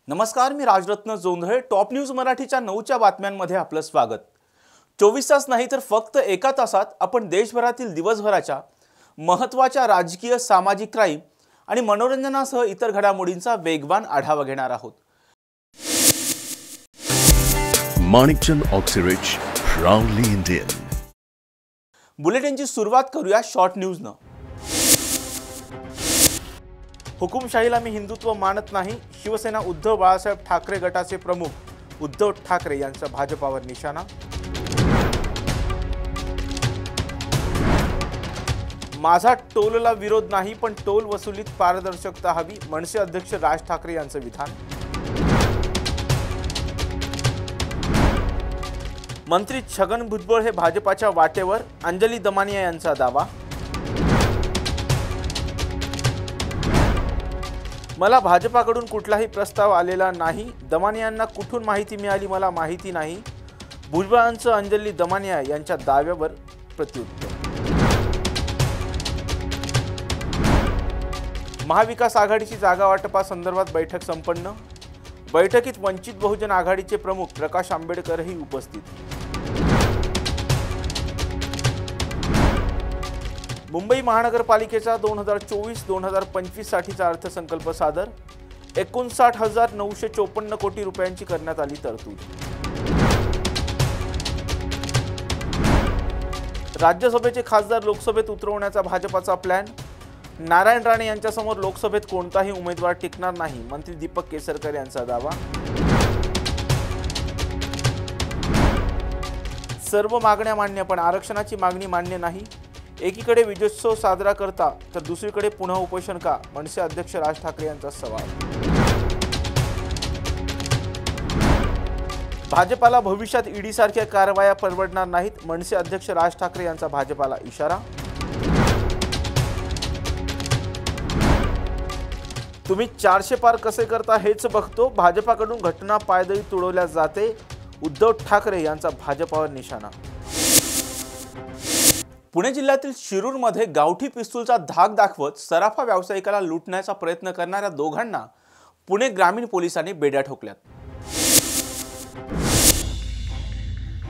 नमस्कार, मी Rajratna Jondhale. Top news मराठीच्या 9च्या बातम्यांमध्ये आपलं स्वागत। 24 तास नाही तर फक्त एका तासात आपण देशभरातील दिवसभराच्या महत्त्वाच्या राजकीय, सामाजिक, क्राईम आणि मनोरंजनासह इतर घडामोडींचा वेगवान आढावा घेणार आहोत। Manikchand Oxyrich, proudly Indian. बुलेटिनची सुरुवात करूया शॉर्ट न्यूजनं। हुकुमशाहीला मी हिंदुत्व मानत नाही। शिवसेना उद्धव बाळासाहेब ठाकरे गटाचे प्रमुख उद्धव ठाकरे यांचा भाजपावर निशाणा। माझा टोलला विरोध नाही, पण टोल वसुलीत पारदर्शकता हवी, मनसे अध्यक्ष राज ठाकरे यांचं विधान। मंत्री छगन भुजबळ हे भाजपाच्या वाटेवर, अंजली दमानिया यांचा दावा। मला भाजपाकडून कुठलाही प्रस्ताव आलेला नाही, दमानियांना कुठून माहिती मिळाली मला माहिती नाही। भुजबळांचं अंजली दमानिया यांच्या दाव्यावर प्रत्युत्तर। महाविकास आघाडीची जागा वाटपासंदर्भात बैठक संपन्न। बैठकीत वंचित बहुजन आघाडीचे प्रमुख प्रकाश आंबेडकरही उपस्थित। मुंबई महानगरपालिकेचा 2024-2025 साठीचा अर्थसंकल्प सादर। 59,954 कोटी रुपयांची करण्यात आली तरतूद। राज्यसभेचे खासदार लोकसभेत उतरवण्याचा भाजपाचा प्लॅन। नारायण राणे यांच्यासमोर लोकसभेत कोणताही उमेदवार टिकणार नाही, मंत्री दीपक केसरकर यांचा दावा। सर्व मागण्या मान्य, पण आरक्षणाची मागणी मान्य नाही। एकीकडे विजयोत्सव साजरा करता तर दुसरीकडे पुन्हा उपोषण का, मनसे अध्यक्ष राज ठाकरे यांचा सवाल। भाजपाला भविष्यात ईडी सारख्या कारवाया परवडणार नाहीत, मनसे अध्यक्ष राज ठाकरे यांचा भाजपाला इशारा। तुम्ही 400 पार कसे करता हेच बघतो, भाजपाकडून घटना पायदळी तुडवल्या जाते, उद्धव ठाकरे यांचा भाजपावर निशाणा। पुणे जिल्ह्यातील शिरूरमध्ये गावठी पिस्तूलचा धाक दाखवत सराफा व्यावसायिकाला लुटण्याचा प्रयत्न करणाऱ्या दोघांना पुणे ग्रामीण पोलिसांनी बेड्या ठोकल्यात।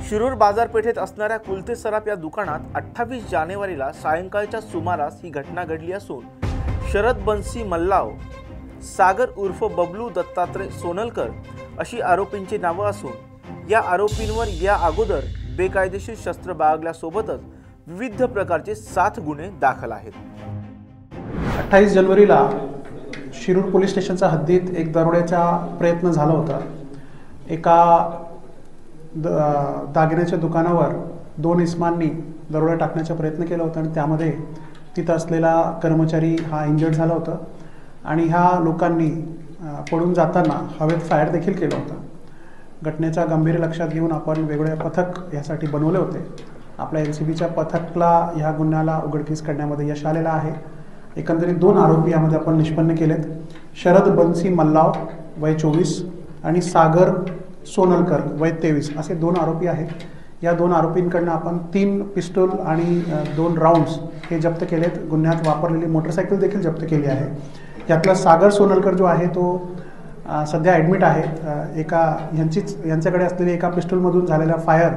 शिरूर बाजारपेठेत असणाऱ्या कुलते सराफ या दुकानात 28 जानेवारीला सायंकाळच्या सुमारास ही घटना घडली असून शरद बन्सी मल्लाव, सागर उर्फ बबलू दत्तात्रय सोनलकर अशी आरोपींची नावं असून या आरोपींवर या अगोदर बेकायदेशीर शस्त्र बाळगल्यासोबतच विविध प्रकारचे 7 गुन्हे दाखल आहेत। 28 जानेवारीला शिरूर पोलीस स्टेशनच्या हद्दीत एक दरोड्याचा प्रयत्न झाला होता। एका दागिन्याच्या दुकानावर 2 इस्मांनी दरोडा टाकण्याचा प्रयत्न केला होता आणि त्यामध्ये तिथं असलेला कर्मचारी हा इंजर्ड झाला होता आणि ह्या लोकांनी पळून जाताना हवेत फायर देखील केला होता। घटनेचा गांभीर्य लक्षात घेऊन आपण वेगवेगळे पथक यासाठी बनवले होते। आपल्या एलसीबीच्या पथकला ह्या गुन्ह्याला उघडकीस करण्यामध्ये यश आलेलं आहे। एकंदरीत 2 आरोपी यामध्ये आपण निष्पन्न केलेत। शरद बन्सी मल्लाव वय 24 आणि सागर सोनलकर वय 23 असे 2 आरोपी आहेत। या 2 आरोपींकडनं आपण 3 पिस्तूल आणि 2 राऊंड्स हे जप्त केलेत। गुन्ह्यात वापरलेली मोटरसायकल देखील जप्त केली आहे। यातला सागर सोनलकर जो आहे तो सध्या ॲडमिट आहे। यांच्याकडे असलेली एका पिस्तूलमधून झालेला फायर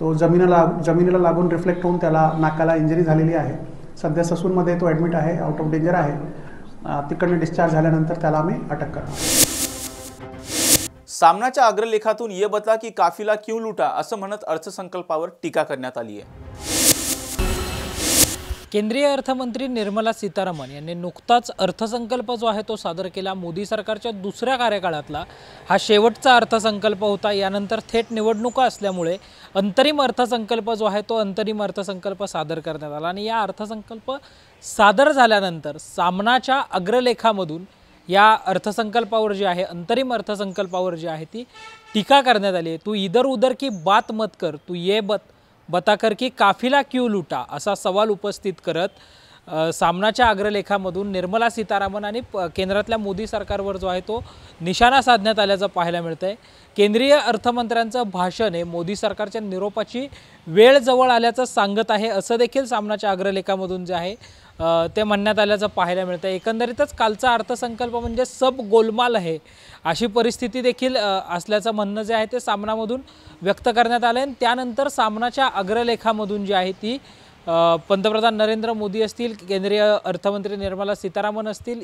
तो जमिनीला लागून रिफ्लेक्ट होऊन त्याला नाकाला इंजरी झालेली आहे। सध्या ससूनमध्ये तो ॲडमिट आहे, आउट ऑफ डेंजर आहे। तिकडनं डिस्चार्ज झाल्यानंतर त्याला आम्ही अटक करणार। सामनाच्या अग्रलेखातून ये बता की काफिला क्यों लूटा असं म्हणत अर्थसंकल्पावर टीका करण्यात आली आहे। केंद्रीय अर्थमंत्री निर्मला सीतारामन यांनी नुकताच अर्थसंकल्प जो आहे तो सादर केला। मोदी सरकारच्या दुसऱ्या कार्यकाळातला हा शेवटचा अर्थसंकल्प होता। यानंतर थेट निवडणुका असल्यामुळे अंतरिम अर्थसंकल्प जो आहे तो अंतरिम अर्थसंकल्प सादर करण्यात आला आणि या अर्थसंकल्प सादर झाल्यानंतर सामनाच्या अग्रलेखामधून या अर्थसंकल्पावर जी आहे, अंतरिम अर्थसंकल्पावर जी आहे ती टीका करण्यात आली आहे। तू इधर उधर की बात मत कर, तू ये बता कर की काफिला क्यों लूटा असा सवाल उपस्थित करत सामनाच्या अग्रलेखामधून निर्मला सीतारामन आणि केंद्रातल्या मोदी सरकारवर जो आहे तो निशाणा साधण्यात आल्याचं पाहायला मिळतंय। केंद्रीय अर्थमंत्र्यांचं भाषण हे मोदी सरकारच्या निरोपाची वेळ जवळ आल्याचं सांगत आहे असं देखील सामनाच्या अग्रलेखामधून जे आहे ते म्हणण्यात आल्याचं पाहायला मिळतं. एकंदरीतच कालचा अर्थसंकल्प म्हणजे सब गोलमाल आहे अशी परिस्थिती देखील असल्याचं म्हणणं जे आहे ते सामनामधून व्यक्त करण्यात आलं आहे. त्यानंतर सामनाच्या अग्रलेखामधून जी आहे ती पंतप्रधान नरेंद्र मोदी असतील, केंद्रीय अर्थमंत्री निर्मला सीतारामन असतील,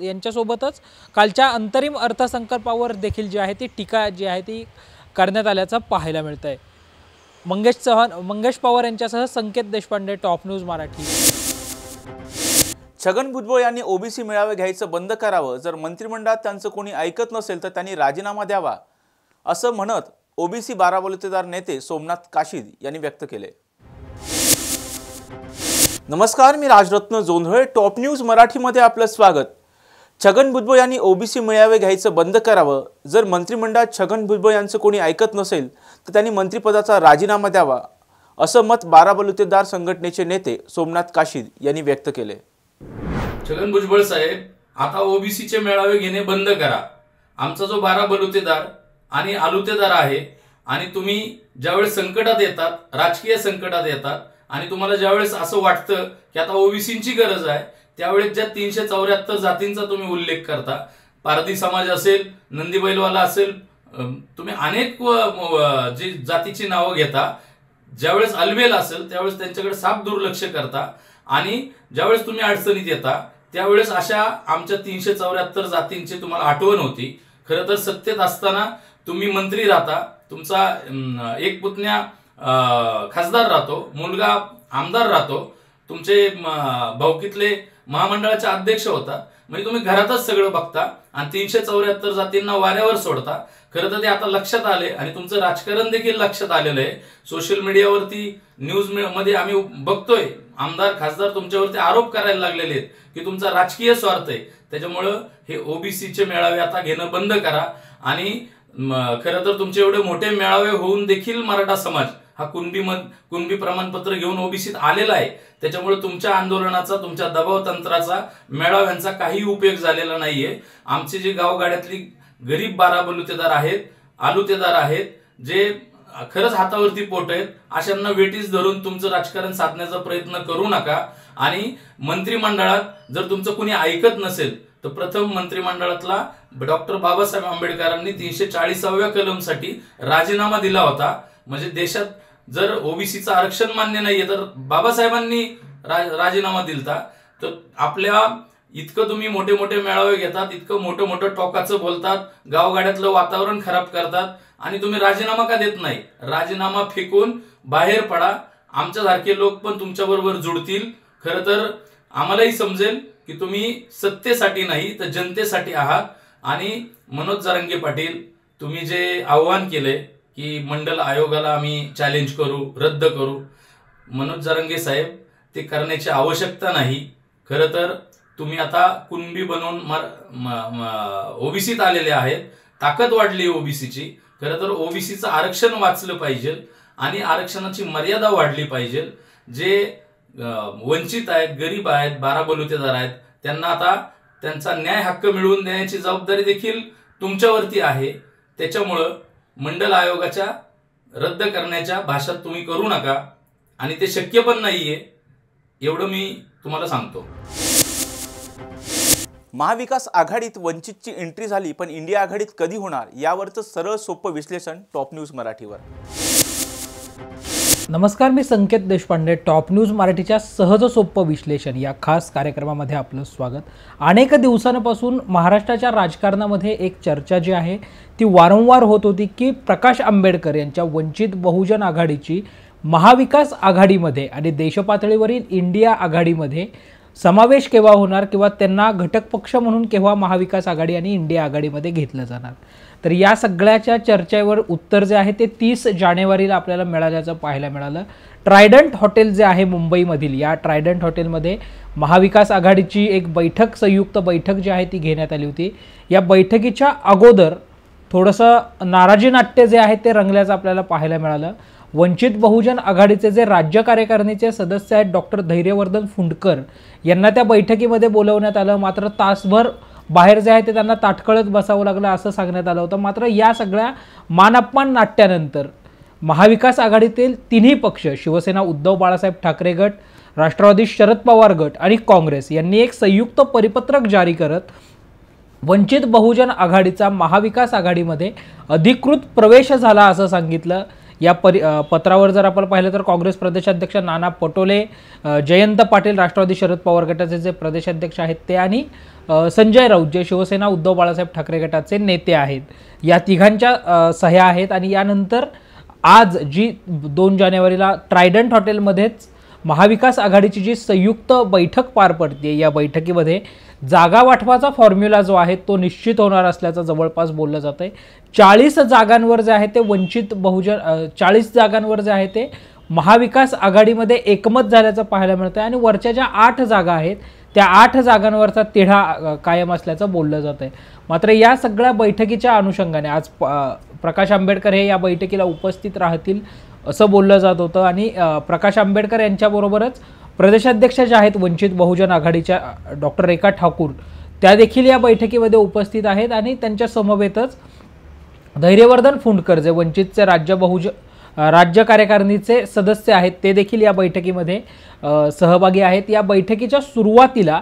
यांच्यासोबतच कालच्या अंतरिम अर्थसंकल्पावर देखील जी आहे ती टीका जी आहे ती करण्यात आल्याचं पाहायला मिळतं आहे. मंगेश पवार यांच्यासह संकेत देशपांडे, टॉप न्यूज मराठी. छगन भुजबळ यांनी ओबीसी मेळावे घ्यायचं बंद करावं, जर मंत्रिमंडळात त्यांचं कोणी ऐकत नसेल तर त्यांनी राजीनामा द्यावा, असं म्हणत ओबीसी बाराबलुतेदार नेते सोमनाथ काशीद यांनी व्यक्त केले. नमस्कार, मी राजरत्न जोंधळे, टॉप न्यूज मराठीमध्ये आपलं स्वागत. छगन भुजबळ यांनी ओबीसी मेळावे घ्यायचं बंद करावं, जर मंत्रिमंडळात छगन भुजबळ यांचं कोणी ऐकत नसेल तर त्यांनी मंत्रिपदाचा राजीनामा द्यावा, असं मत बाराबलुतेदार संघटनेचे नेते सोमनाथ काशीद यांनी व्यक्त केले. छगन भुजबळ साहेब, आता ओबीसीचे मेळावे घेणे बंद करा. आमचा जो बाराबलुतेदार आणि आलुतेदार आहे, आणि तुम्ही ज्यावेळेस संकटात येतात, राजकीय संकटात येतात, आणि तुम्हाला ज्यावेळेस असं वाटतं की आता ओबीसींची गरज आहे, त्यावेळेस ज्या 374 जातींचा तुम्ही उल्लेख करता, पारधी समाज असेल, नंदी बैलवाला असेल, तुम्ही अनेक जी जातीची नावं घेता, ज्यावेळेस अलबेल असेल त्यावेळेस त्यांच्याकडे साफ दुर्लक्ष करता, आणि ज्यावेळेस तुम्ही अडचणीत येता त्यावेळेस अशा आमच्या 374 जातींची तुम्हाला आठवण होती. खरं तर सत्तेत असताना तुम्ही मंत्री राहता, तुमचा एक पुतण्या खासदार राहतो, मुलगा आमदार राहतो, तुमचे भाऊकीतले महामंडळाचे अध्यक्ष होता. म्हणजे तुम्ही घरातच सगळं बघता आणि 374 जातींना वाऱ्यावर सोडता. खरं तर ते आता लक्षात आले आणि तुमचं राजकारण देखील लक्षात आलेलं आहे. सोशल मीडियावरती, न्यूज मध्ये आम्ही बघतोय, आमदार खासदार तुमच्यावरती आरोप करायला लागलेले आहेत की तुमचा राजकीय स्वार्थ आहे. त्याच्यामुळं हे ओबीसीचे मेळावे आता घेणं बंद करा. आणि खरं तर तुमचे एवढे मोठे मेळावे होऊन देखील मराठा समाज हा कुणबी प्रमाणपत्र घेऊन ओबीसीत आलेला आहे. त्याच्यामुळे तुमच्या आंदोलनाचा, तुमच्या दबाव तंत्राचा, मेळाव्यांचा काही उपयोग झालेला नाहीये. आमचे जे गावगाड्यातली गरीब बाराबलुतेदार आहेत, आलुतेदार आहेत, जे खरंच हातावरती पोट आहेत, अशांना वेटीस धरून तुमचं राजकारण साधण्याचा प्रयत्न करू नका. आणि मंत्रिमंडळात जर तुमचं कुणी ऐकत नसेल तर प्रथम मंत्रिमंडळातला डॉक्टर बाबासाहेब आंबेडकरांनी 340व्या कलमसाठी राजीनामा दिला होता. म्हणजे देशात जर ओबीसीचं आरक्षण मान्य नाहीये तर बाबासाहेबांनी राजीनामा दिलता. तर आपल्या इतकं तुम्ही मोठे मोठे मेळावे घेतात, इतकं मोठं मोठं टोकाचं बोलतात, गावगाड्यातलं वातावरण खराब करतात, आणि तुम्ही राजीनामा का देत नाही? राजीनामा फेकून बाहेर पडा. आमच्यासारखे लोक पण तुमच्याबरोबर जुडतील. खरं तर आम्हालाही समजेल की तुम्ही सत्तेसाठी नाही तर जनतेसाठी आहात. आणि मनोज जरांगे पाटील, तुम्ही जे आव्हान केले की मंडल आयोगाला आम्ही चॅलेंज करू, रद्द करू, मनोज जरांगे साहेब, ते करण्याची आवश्यकता नाही. खरं तर तुम्ही आता कुणबी बनवून ओबीसीत आलेले आहेत, ताकद वाढली ओबीसीची. खरं तर ओबीसीचं आरक्षण वाचलं पाहिजे आणि आरक्षणाची मर्यादा वाढली पाहिजे. जे वंचित आहेत, गरीब आहेत, बाराबलुतेदार आहेत, त्यांना आता त्यांचा न्याय हक्क मिळवून देण्याची जबाबदारी देखील तुमच्यावरती आहे. त्याच्यामुळं मंडल आयोगाच्या रद्द करण्याच्या भाषा तुम्ही करू नका, आणि ते शक्य पण नाहीये, एवढं मी तुम्हाला सांगतो. महाविकास आघाडीत वंचितची एंट्री झाली, पण इंडिया आघाडीत कधी होणार यावरचं सरळ सोपं विश्लेषण टॉप न्यूज मराठीवर. नमस्कार, मी संकेत देशपांडे, टॉप न्यूज मराठीच्या सहज सोपं विश्लेषण या खास कार्यक्रमामध्ये आपलं स्वागत. अनेक दिवसांपासून महाराष्ट्राच्या राजकारणामध्ये एक चर्चा जी आहे ती वारंवार होत होती की प्रकाश आंबेडकर यांच्या वंचित बहुजन आघाडीची महाविकास आघाडीमध्ये आणि देशपातळीवरील इंडिया आघाडीमध्ये समावेश केव्हा होणार, किंवा त्यांना घटक पक्ष म्हणून केव्हा महाविकास आघाडी आणि इंडिया आघाडीमध्ये घेतलं जाणार. तर या सगळ्याच्या चर्चेवर उत्तर जे आहे ते 30 जानेवारीला आपल्याला मिळाल्याचं पाहायला मिळालं. ट्रायडंट हॉटेल जे आहे मुंबईमधील, या ट्रायडंट हॉटेलमध्ये महाविकास आघाडीची एक बैठक, संयुक्त बैठक जी आहे ती घेण्यात आली होती. या बैठकीच्या अगोदर थोडंसं नाराजी नाट्य जे आहे ते रंगल्याचं आपल्याला पाहायला मिळालं. वंचित बहुजन आघाडीचे जे राज्य कार्यकारिणीचे सदस्य आहेत डॉक्टर धैर्यवर्धन फुंडकर यांना त्या बैठकीमध्ये बोलवण्यात आलं. मात्र तासभर बाहेर जे आहे ते त्यांना ताटकळत बसावं लागलं असं सांगण्यात आलं होतं. मात्र या सगळ्या मानअपमान नाट्यानंतर महाविकास आघाडीतील तिन्ही पक्ष, शिवसेना उद्धव बाळासाहेब ठाकरे गट, राष्ट्रवादी शरद पवार गट आणि काँग्रेस यांनी एक संयुक्त परिपत्रक जारी करत वंचित बहुजन आघाडीचा महाविकास आघाडीमध्ये अधिकृत प्रवेश झाला असं सांगितलं। या पत्रावर जर आपण पाहिलं तर काँग्रेस प्रदेशाध्यक्ष नाना पटोले, जयंत पाटील राष्ट्रवादी शरद पवार गटाचे जे प्रदेशाध्यक्ष आहेत ते, आणि संजय राऊत जे शिवसेना उद्धव बाळासाहेब ठाकरे गटाचे नेते आहेत, या तिघांच्या सह्या आहेत। आणि यानंतर आज जी 2 जानेवारीला ट्रायडंट हॉटेलमध्येच महाविकास आघाडीची जी संयुक्त बैठक पार पडते, या बैठकीमध्ये जागा वाटपाचा फॉर्म्युला जो आहे तो निश्चित होणार असल्याचं जवळपास बोललं जात आहे। 40 जागांवर जे आहे ते वंचित बहुजन 40 जागांवर जे आहे ते महाविकास आघाडीमध्ये एकमत झाल्याचं पाहायला मिळतं आणि वरच्या ज्या 8 जागा आहेत त्या 8 जागांवरचा तिढा कायम असल्याचं बोललं जात आहे। मात्र या सगळ्या बैठकीच्या अनुषंगाने आज प्रकाश आंबेडकर हे या बैठकीला उपस्थित राहतील असं बोललं जात होतं आणि प्रकाश आंबेडकर यांच्याबरोबरच प्रदेशाध्यक्ष जे आहेत वंचित बहुजन आघाडीच्या डॉक्टर रेखा ठाकूर त्या देखील या बैठकीमध्ये उपस्थित आहेत आणि त्यांच्या समवेतच धैर्यवर्धन फुंडकर जे वंचितचे राज्य कार्यकारिणीचे सदस्य आहेत ते देखील या बैठकीमध्ये सहभागी आहेत। या बैठकीच्या सुरुवातीला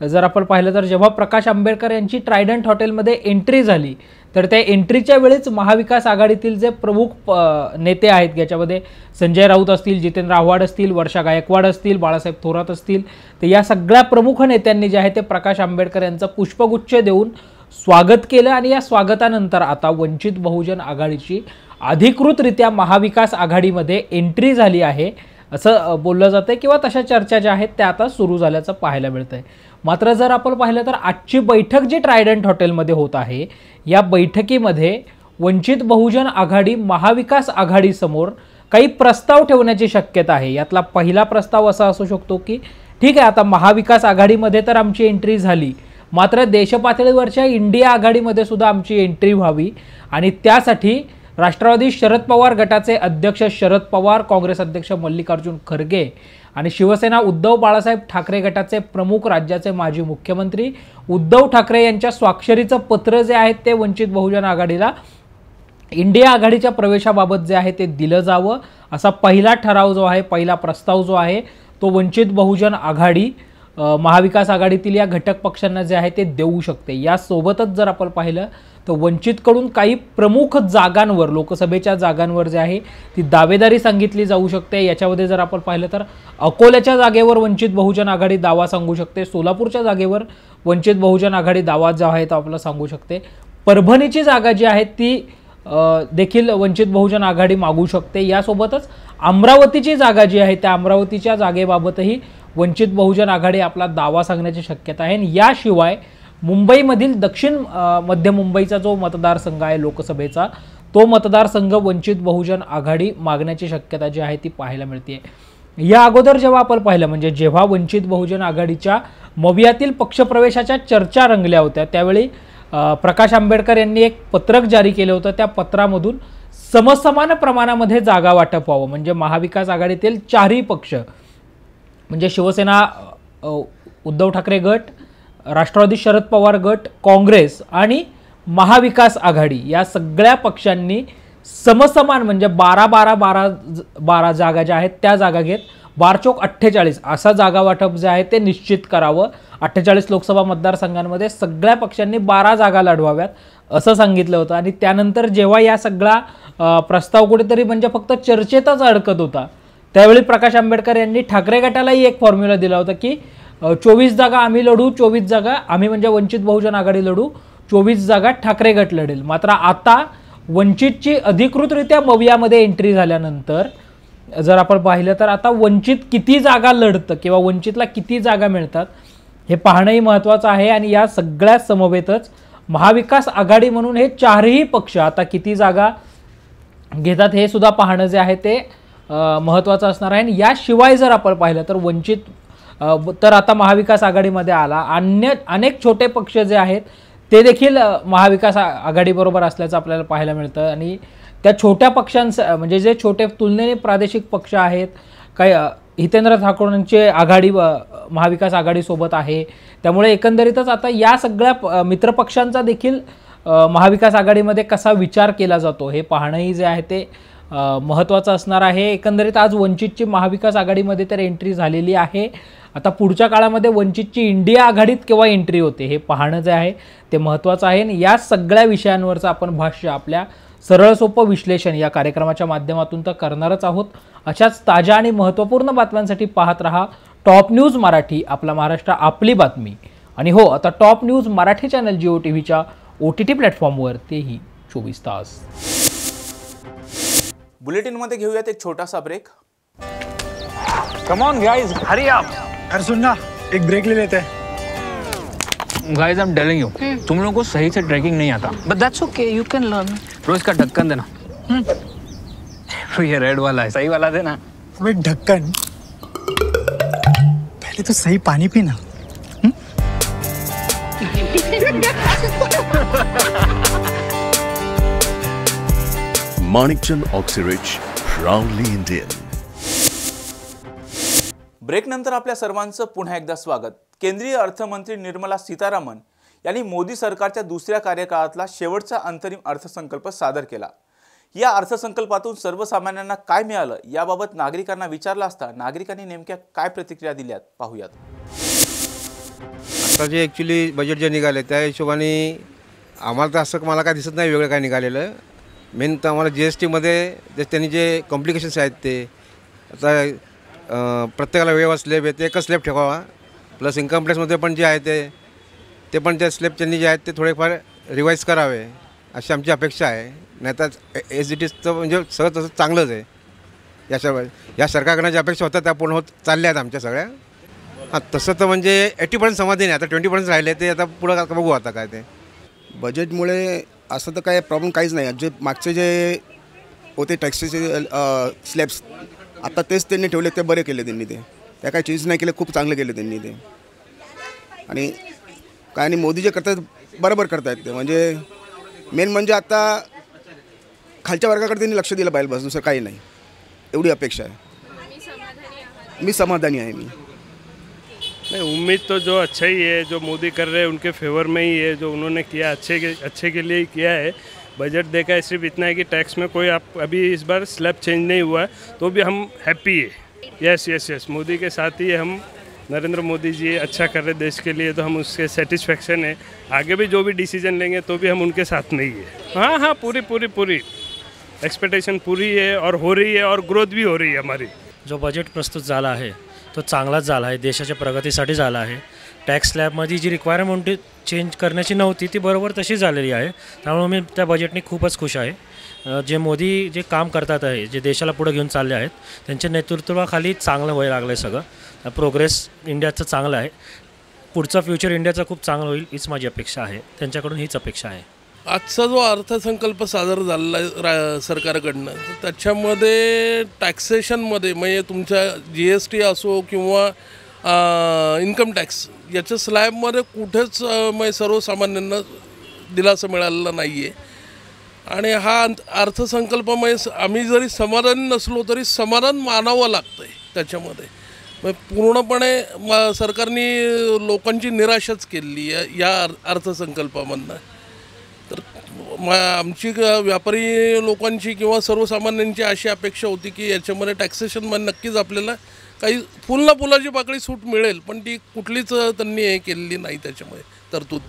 जर आपण पाहिलं तर जेव्हा प्रकाश आंबेडकर यांची ट्रायडंट हॉटेलमध्ये एंट्री झाली तर त्या एंट्रीच्या वेळेस महाविकास आघाडीतील जे प्रमुख नेते आहेत, याच्यामध्ये संजय राऊत असतील, जितेंद्र आव्हाड असतील, वर्षा गायकवाड असतील, बाळासाहेब थोरात असतील, तर या सगळ्या प्रमुख नेत्यांनी जे आहे ते प्रकाश आंबेडकर यांचं पुष्पगुच्छ देऊन स्वागत केलं आणि या स्वागतानंतर आता वंचित बहुजन आघाडीची अधिकृतरित्या महाविकास आघाडीमध्ये एंट्री झाली आहे असं बोललं जातं किंवा तशा चर्चा ज्या आहेत त्या आता सुरू झाल्याचं पाहायला मिळतंय। मात्र जर आपण पाहिलं तर आजची बैठक जी ट्रायडंट हॉटेलमध्ये होत आहे, या बैठकीमध्ये वंचित बहुजन आघाडी महाविकास आघाडीसमोर काही प्रस्ताव ठेवण्याची शक्यता आहे। यातला पहिला प्रस्ताव असा असू शकतो की ठीक आहे, आता महाविकास आघाडीमध्ये तर आमची एंट्री झाली, मात्र देशपातळीवरच्या इंडिया आघाडीमध्ये सुद्धा आमची एंट्री व्हावी आणि त्यासाठी राष्ट्रवादी शरद पवार गटाचे अध्यक्ष शरद पवार, काँग्रेस अध्यक्ष मल्लिकार्जुन खरगे आणि शिवसेना उद्धव बाळासाहेब ठाकरे गटाचे प्रमुख राज्याचे माजी मुख्यमंत्री उद्धव ठाकरे यांच्या स्वाक्षरीचं पत्र जे आहे ते वंचित बहुजन आघाडीला इंडिया आघाडीच्या प्रवेशाबाबत जे आहे ते दिलं जावं असा पहिला ठराव जो आहे, पहिला प्रस्ताव जो आहे तो वंचित बहुजन आघाडी महाविकास आघाडीतील या घटक पक्षांना जे आहे ते देऊ शकते। यासोबतच जर आपण पाहिलं तर वंचितकडून काही प्रमुख जागांवर, लोकसभेच्या जागांवर जे आहे ती दावेदारी सांगितली जाऊ शकते। याच्यामध्ये जर आपण पाहिलं तर अकोल्याच्या जागेवर वंचित बहुजन आघाडी दावा सांगू शकते, सोलापूरच्या जागेवर वंचित बहुजन आघाडी दावा जो आहे तो आपला सांगू शकते, परभणीची जागा जी आहे ती देखील वंचित बहुजन आघाडी मागू शकते। यासोबतच अमरावतीची जागा जी आहे त्या अमरावतीच्या जागेबाबतही वंचित बहुजन आघाडी आपला दावा सांगण्याची शक्यता आहे। याशिवाय मुंबईमधील दक्षिण मध्य मुंबईचा जो मतदारसंघ आहे लोकसभेचा, तो मतदारसंघ वंचित बहुजन आघाडी मागण्याची शक्यता जी आहे ती पाहायला मिळते। या अगोदर जेव्हा आपण पाहिलं म्हणजे जेव्हा वंचित बहुजन आघाडीच्या मवियातील पक्षप्रवेशाच्या चर्चा रंगल्या होत्या त्यावेळी प्रकाश आंबेडकर यांनी एक पत्रक जारी केलं होतं। त्या पत्रामधून समसमान प्रमाणामध्ये जागा वाटप व्हावं, म्हणजे महाविकास आघाडीतील 4ही पक्ष म्हणजे शिवसेना उद्धव ठाकरे गट, राष्ट्रवादी शरद पवार गट, काँग्रेस आणि महाविकास आघाडी या सगळ्या पक्षांनी समसमान म्हणजे 12 जागा ज्या आहेत त्या जागा घेत 12×48 असा जागा वाटप जे आहे ते निश्चित करावं। 48 लोकसभा मतदारसंघांमध्ये सगळ्या पक्षांनी 12 जागा लढवाव्यात असं सांगितलं होतं आणि त्यानंतर जेव्हा या सगळा प्रस्ताव कुठेतरी म्हणजे फक्त चर्चेतच अडकत होता त्यावेळी प्रकाश आंबेडकर यांनी ठाकरे गटालाही एक फॉर्म्युला दिला होता की 24 जागा आम्ही लढू, 24 जागा आम्ही म्हणजे वंचित बहुजन आघाडी लढू, 24 जागा ठाकरे गट लढेल। मात्र आता वंचितची अधिकृतरित्या मवियामध्ये एंट्री झाल्यानंतर जर आपण पाहिलं तर आता वंचित किती जागा लढतं किंवा वंचितला किती जागा मिळतात हे पाहणंही महत्त्वाचं आहे आणि या सगळ्या समवेतच महाविकास आघाडी म्हणून हे 4ही पक्ष आता किती जागा घेतात हे सुद्धा पाहणं जे आहे ते महत्त्वाचं असणार आहे। याशिवाय जर आपण पाहिलं तर वंचित तर आता महाविकास आघाडीमध्ये आला, अनेक छोटे पक्ष जे आहेत ते देखील महाविकास आघाडीबरोबर असल्याचं आपल्याला पाहायला मिळतं आणि त्या छोट्या पक्षांचं म्हणजे जे छोटे तुलनेने प्रादेशिक पक्ष आहेत, काही हितेंद्र ठाकूरांची आघाडी महाविकास आघाडीसोबत आहे, त्यामुळे एकंदरीतच आता या सगळ्या मित्रपक्षांचा देखील महाविकास आघाडीमध्ये कसा विचार केला जातो हे पाहणंही जे आहे ते महत्त्वाचं असणार आहे. एकंदरीत आज वंचितची महाविकास आघाडीमध्ये तर एंट्री झालेली आहे. आता पुढच्या काळामध्ये वंचितची इंडिया आघाडीत केव्हा एंट्री होते हे पाहणं जे आहे ते महत्त्वाचं आहे. आणि या सगळ्या विषयांवरचं आपण भाष्य आपल्या सरळ सोपं विश्लेषण या कार्यक्रमाच्या माध्यमातून तर करणारच आहोत. अशाच ताज्या आणि महत्त्वपूर्ण बातम्यांसाठी पाहत रहा टॉप न्यूज मराठी, आपला महाराष्ट्र आपली बातमी. आणि हो, आता top news Marathi channel Jio टीव्हीच्या OTT प्लॅटफॉर्मवर तेही 24 तास. बुलेटिनमध्ये घेऊयात एक छोटासा break. Come on guys, hurry up. अरे सुन ना, एक ब्रेक ले लेते हैं. Guys I am telling you, तुम लोगों को सही से ट्रैकिंग नहीं आता, but that's okay, you can learn. रोज का ढक्कन देना. ये रेड वाला है, सही वाला देना. अबे ढक्कन, पहले तो सही पानी पीना. Manikchand Oxyrich, proudly Indian. ब्रेकनंतर आपल्या सर्वांचं पुन्हा एकदा स्वागत. केंद्रीय अर्थमंत्री निर्मला सीतारामन यांनी मोदी सरकारच्या दुसऱ्या कार्यकाळातला शेवटचा अंतरिम अर्थसंकल्प सादर केला. या अर्थसंकल्पातून सर्वसामान्यांना काय मिळालं याबाबत नागरिकांना विचारलं असता नागरिकांनी नेमक्या काय प्रतिक्रिया दिल्यात पाहूयात. आता जे ॲक्च्युली बजेट जे निघाले त्या हिशोबाने आम्हाला तर असं मला काय दिसत नाही वेगळं काय निघालेलं. मेन तर आम्हाला GSTमध्ये जे त्यांनी जे कॉम्प्लिकेशन्स आहेत ते आता प्रत्येकाला वेळ स्लॅब आहे ते एकच स्लॅब ठेवावा. प्लस इन्कम टॅक्समध्ये पण जे आहे ते पण त्या स्लॅब त्यांनी जे आहेत ते थोडेफार रिवाईज करावे अशी आमची अपेक्षा आहे. नाही तर SGTचं म्हणजे सगळं तसं चांगलंच आहे. या सरकारकडनं ज्या अपेक्षा होत्या त्या पूर्ण होत चालल्या आहेत आमच्या सगळ्या. हां, तसं तर म्हणजे 80% समाधानी आहे. आता 20% राहिले ते आता पुढं बघू आता काय ते. बजेटमुळे असं तर काय प्रॉब्लेम काहीच नाही. जे मागचे जे होते टॅक्सेसचे स्लॅब्स आता तेच त्यांनी ठेवले, ते बरे केले त्यांनी. त्या काय चेंज नाही केले, खूप चांगले केले त्यांनी ते. आणि काय आणि मोदी जे करतात बरोबर करतायत ते. म्हणजे मेन म्हणजे आता खालच्या वर्गाकडे त्यांनी लक्ष दिलं पाहिजे, बस दुसरं काही नाही. एवढी अपेक्षा आहे. मी समाधानी आहे. नहीं, उम्मीद तो जो अच्छा ही है, जो मोदी कर रहे हैं उनके फेवर में ही है. जो उन्होंने किया अच्छे के लिए ही किया है. बजट देखा है सिर्फ इतना है कि टैक्स में कोई आप अभी इस बार स्लैब चेंज नहीं हुआ है, तो भी हम हैप्पी है. यस मोदी के साथ ही हम. नरेंद्र मोदी जी अच्छा कर रहे देश के लिए, तो हम उसके सेटिस्फेक्शन है. आगे भी जो भी डिसीजन लेंगे तो भी हम उनके साथ नहीं है. हाँ, पूरी एक्सपेक्टेशन पूरी है और हो रही है और ग्रोथ भी हो रही है हमारी. जो बजेट प्रस्तुत झाला आहे तो चांगलाच झाला आहे, देशाच्या प्रगतीसाठी झाला आहे. टॅक्स स्लॅबमध्ये जी रिक्वायरमेंट चेंज करण्याची नव्हती ती बरोबर तशी झालेली आहे. त्यामुळे मी त्या बजेटने खूपच खुश आहे. जे मोदी जे काम करतात आहे, जे देशाला पुढे घेऊन चालले आहेत, त्यांच्या नेतृत्वाखाली चांगलं व्हायला लागलं आहे सगळं. प्रोग्रेस इंडियाचं चांगलं आहे. पुढचं फ्युचर इंडियाचं खूप चांगलं होईल हीच माझी अपेक्षा आहे. त्यांच्याकडून हीच अपेक्षा आहे. आजचा जो अर्थसंकल्प सादर झाला आहे सरकारकडनं, तर त्याच्यामध्ये टॅक्सेशनमध्ये म्हणजे तुमच्या GST असो किंवा इन्कम टॅक्स याच्या स्लॅबमध्ये कुठेच म्हणजे सर्वसामान्यांना दिलासा मिळालेला नाही आहे. आणि हा अर्थसंकल्प म्हणजे आम्ही जरी समाधानी नसलो तरी समाधान मानावं लागतं आहे त्याच्यामध्ये. मग पूर्णपणे सरकारने लोकांची निराशाच केली आहे या अर्थसंकल्पामधनं. तर आमची व्यापारी लोकांची किंवा सर्वसामान्यांची अशी अपेक्षा होती की याच्यामध्ये टॅक्सेशनमध्ये नक्कीच आपल्याला काही फुलाची पाकळी सूट मिळेल, पण ती कुठलीच त्यांनी हे केलेली नाही त्याच्यामध्ये तरतूद.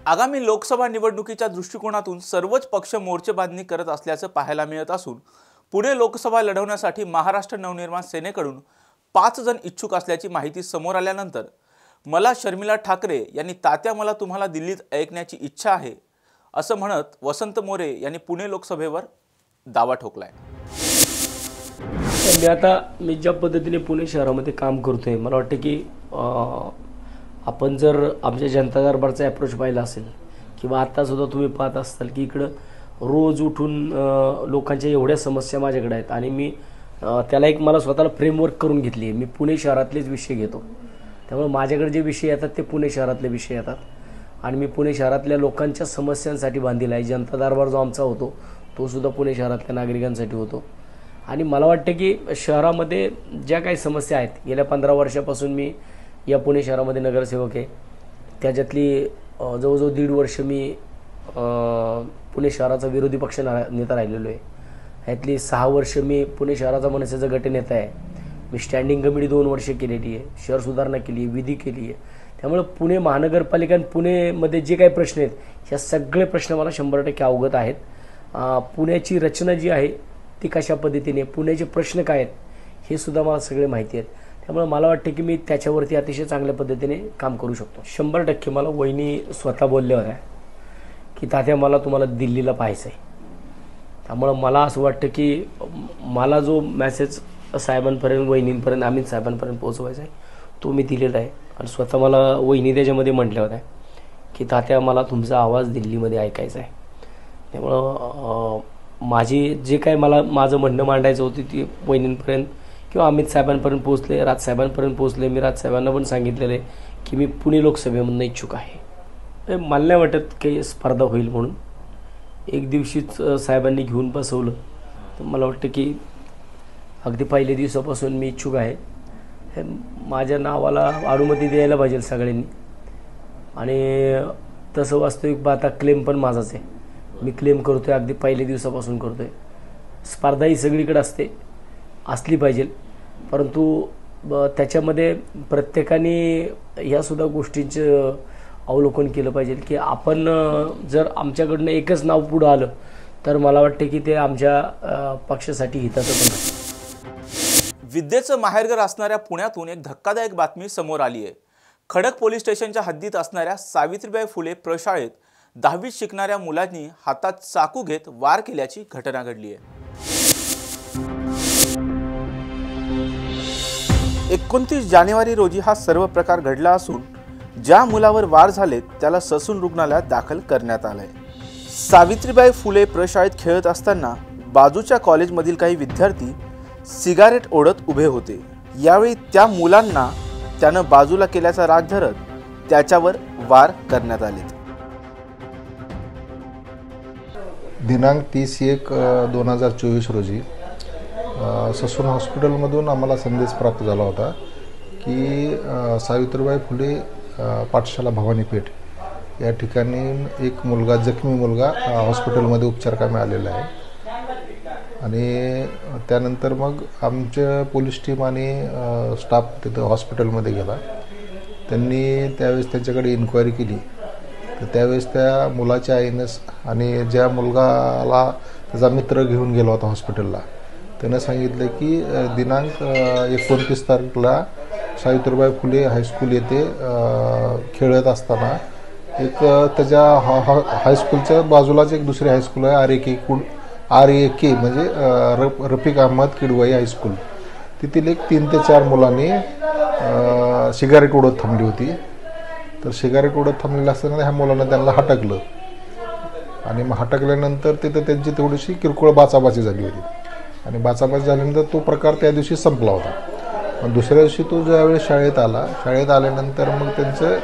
आगामी लोकसभा निवडणुकीच्या दृष्टिकोनातून सर्वच पक्ष मोर्चेबांधणी करत असल्याचं पाहायला मिळत असून पुणे लोकसभा लढवण्यासाठी महाराष्ट्र नवनिर्माण सेनेकडून 5 जण इच्छुक असल्याची माहिती समोर आल्यानंतर मला शर्मिला ठाकरे यांनी तात्या मला तुम्हाला दिल्लीत ऐकण्याची इच्छा आहे असं म्हणत वसंत मोरे यांनी पुणे लोकसभेवर दावा ठोकलाय. मी ज्या पद्धतीने पुणे शहरामध्ये काम करतोय, मला वाटतं की आपण जर आमच्या जनता दरबारचा अप्रोच पाहिला असेल किंवा आत्तासुद्धा तुम्ही पाहत असाल की इकडं रोज उठून लोकांच्या एवढ्या समस्या माझ्याकडे आहेत आणि मी त्याला एक मला स्वतःला फ्रेमवर्क करून घेतली आहे. मी पुणे शहरातलेच विषय घेतो, त्यामुळे माझ्याकडे जे विषय येतात ते पुणे शहरातले विषय येतात आणि मी पुणे शहरातल्या लोकांच्या समस्यांसाठी बांधील आहे. जनता दरबार जो आमचा होतो तो सुद्धा पुणे शहरातल्या नागरिकांसाठी होतो. आणि मला वाटतं की शहरामध्ये ज्या काही समस्या आहेत, गेल्या 15 वर्षापासून मी या पुणे शहरामध्ये नगरसेवक आहे. त्याच्यातली जवळजवळ 1.5 वर्ष मी पुणे शहराचा विरोधी पक्ष नेता राहिलेलो आहे. ह्यातली 6 वर्ष मी पुणे शहराचा मनसेचा गटनेता आहे. मी स्टँडिंग कमिटी 2 वर्ष केलेली आहे, शहर सुधारणा केली आहे, विधी केली आहे. त्यामुळे पुणे महानगरपालिका आणि पुणेमध्ये जे काही प्रश्न आहेत ह्या सगळे प्रश्न मला 100% अवगत आहेत. पुण्याची रचना जी आहे ती कशा पद्धतीने, पुण्याचे प्रश्न काय आहेत हे सुद्धा मला सगळे माहिती आहेत. त्यामुळे मला वाटतं की मी त्याच्यावरती अतिशय चांगल्या पद्धतीने काम करू शकतो. 100% मला वहिनी स्वतः बोलल्या होत्या की तात्या मला तुम्हाला दिल्लीला पाहायचं आहे. त्यामुळं मला असं वाटतं की मला जो मेसेज साहेबांपर्यंत, वहिनींपर्यंत, अमित साहेबांपर्यंत पोहोचवायचा आहे तो मी दिलेला आहे. आणि स्वतः मला वहिनी त्याच्यामध्ये म्हटल्या होत्या की तात्या मला तुमचा आवाज दिल्लीमध्ये ऐकायचा आहे. त्यामुळं माझी जे काय माझं म्हणणं मांडायचं होतं ती वहिनींपर्यंत किंवा अमित साहेबांपर्यंत पोहोचले, राजसाहेबांपर्यंत पोहोचले. मी राजसाहेबांना पण सांगितलेलं आहे की मी पुणे लोकसभेमधून इच्छुक आहे. मला नाही वाटत काही स्पर्धा होईल म्हणून. एक दिवशीच साहेबांनी घेऊन बसवलं तर मला वाटतं की अगदी पहिल्या दिवसापासून मी इच्छुक आहे. हे माझ्या नावाला अनुमती द्यायला पाहिजे सगळ्यांनी. आणि तसं वास्तविक पाहता क्लेम पण माझाच आहे. मी क्लेम करतो आहे, अगदी पहिल्या दिवसापासून करतो आहे. स्पर्धा ही सगळीकडे असली पाहिजे, परंतु त्याच्यामध्ये प्रत्येकाने ह्यासुद्धा गोष्टींचं अवलोकन केलं पाहिजे की आपण जर आमच्याकडनं एकच नाव पुढं आलं तर मला वाटतं की ते आमच्या पक्षासाठी हिताचं पण आहे. विद्येचं माहेरघर असणाऱ्या पुण्यातून एक धक्कादायक बातमी समोर आली आहे. खडक पोलीस स्टेशनच्या हद्दीत असणाऱ्या सावित्रीबाई फुले प्रशाळेत 10वीत शिकणाऱ्या मुलांनी हातात चाकू घेत वार केल्याची घटना घडली आहे. 29 जानेवारी रोजी हा सर्व प्रकार घडला असून ज्या मुलावर वार झालेत त्याला ससून रुग्णालयात दाखल करण्यात आलंय. सावित्रीबाई फुले प्रशाळेत खेळत असताना बाजूच्या कॉलेजमधील काही विद्यार्थी सिगारेट ओढत उभे होते. यावेळी त्या मुलांना त्यानं बाजूला केल्याचा राग धरत त्याच्यावर वार करण्यात आले. दिनांक 30/1/2024 रोजी ससून हॉस्पिटलमधून आम्हाला संदेश प्राप्त झाला होता की सावित्रीबाई फुले पाठशाला भवानीपेठ या ठिकाणी एक मुलगा, जखमी मुलगा हॉस्पिटलमध्ये उपचारकामी आलेला आहे. आणि त्यानंतर मग आमच्या पोलीस टीम आणि स्टाफ तिथं हॉस्पिटलमध्ये गेला. त्यांनी त्यावेळेस त्यांच्याकडे इन्क्वायरी केली तर त्यावेळेस त्या मुलाच्या आईनं आणि ज्या मुलगाला त्याचा मित्र घेऊन गेला होता हॉस्पिटलला त्यानं सांगितलं की दिनांक 29 तारखेला सावित्रीबाई फुले हायस्कूल येथे खेळत असताना एक त्याच्या हायस्कूलच्या बाजूलाच एक दुसरी हायस्कूल आहे RAK म्हणजे रफिक अहमद किडवाई हायस्कूल. तिथील एक 3 ते 4 मुलांनी सिगारेट ओढत थांबली होती. तर सिगारेट ओढत थांबलेलं असताना ह्या मुलांना त्यांना हटकलं आणि मग हटकल्यानंतर तिथं त्यांची थोडीशी किरकोळ बाचाबाची झाली होती. आणि बाचाबाची झाल्यानंतर तो प्रकार त्या दिवशी संपला होता. मग दुसऱ्या दिवशी तो ज्यावेळेस शाळेत आल्यानंतर मग त्यांचं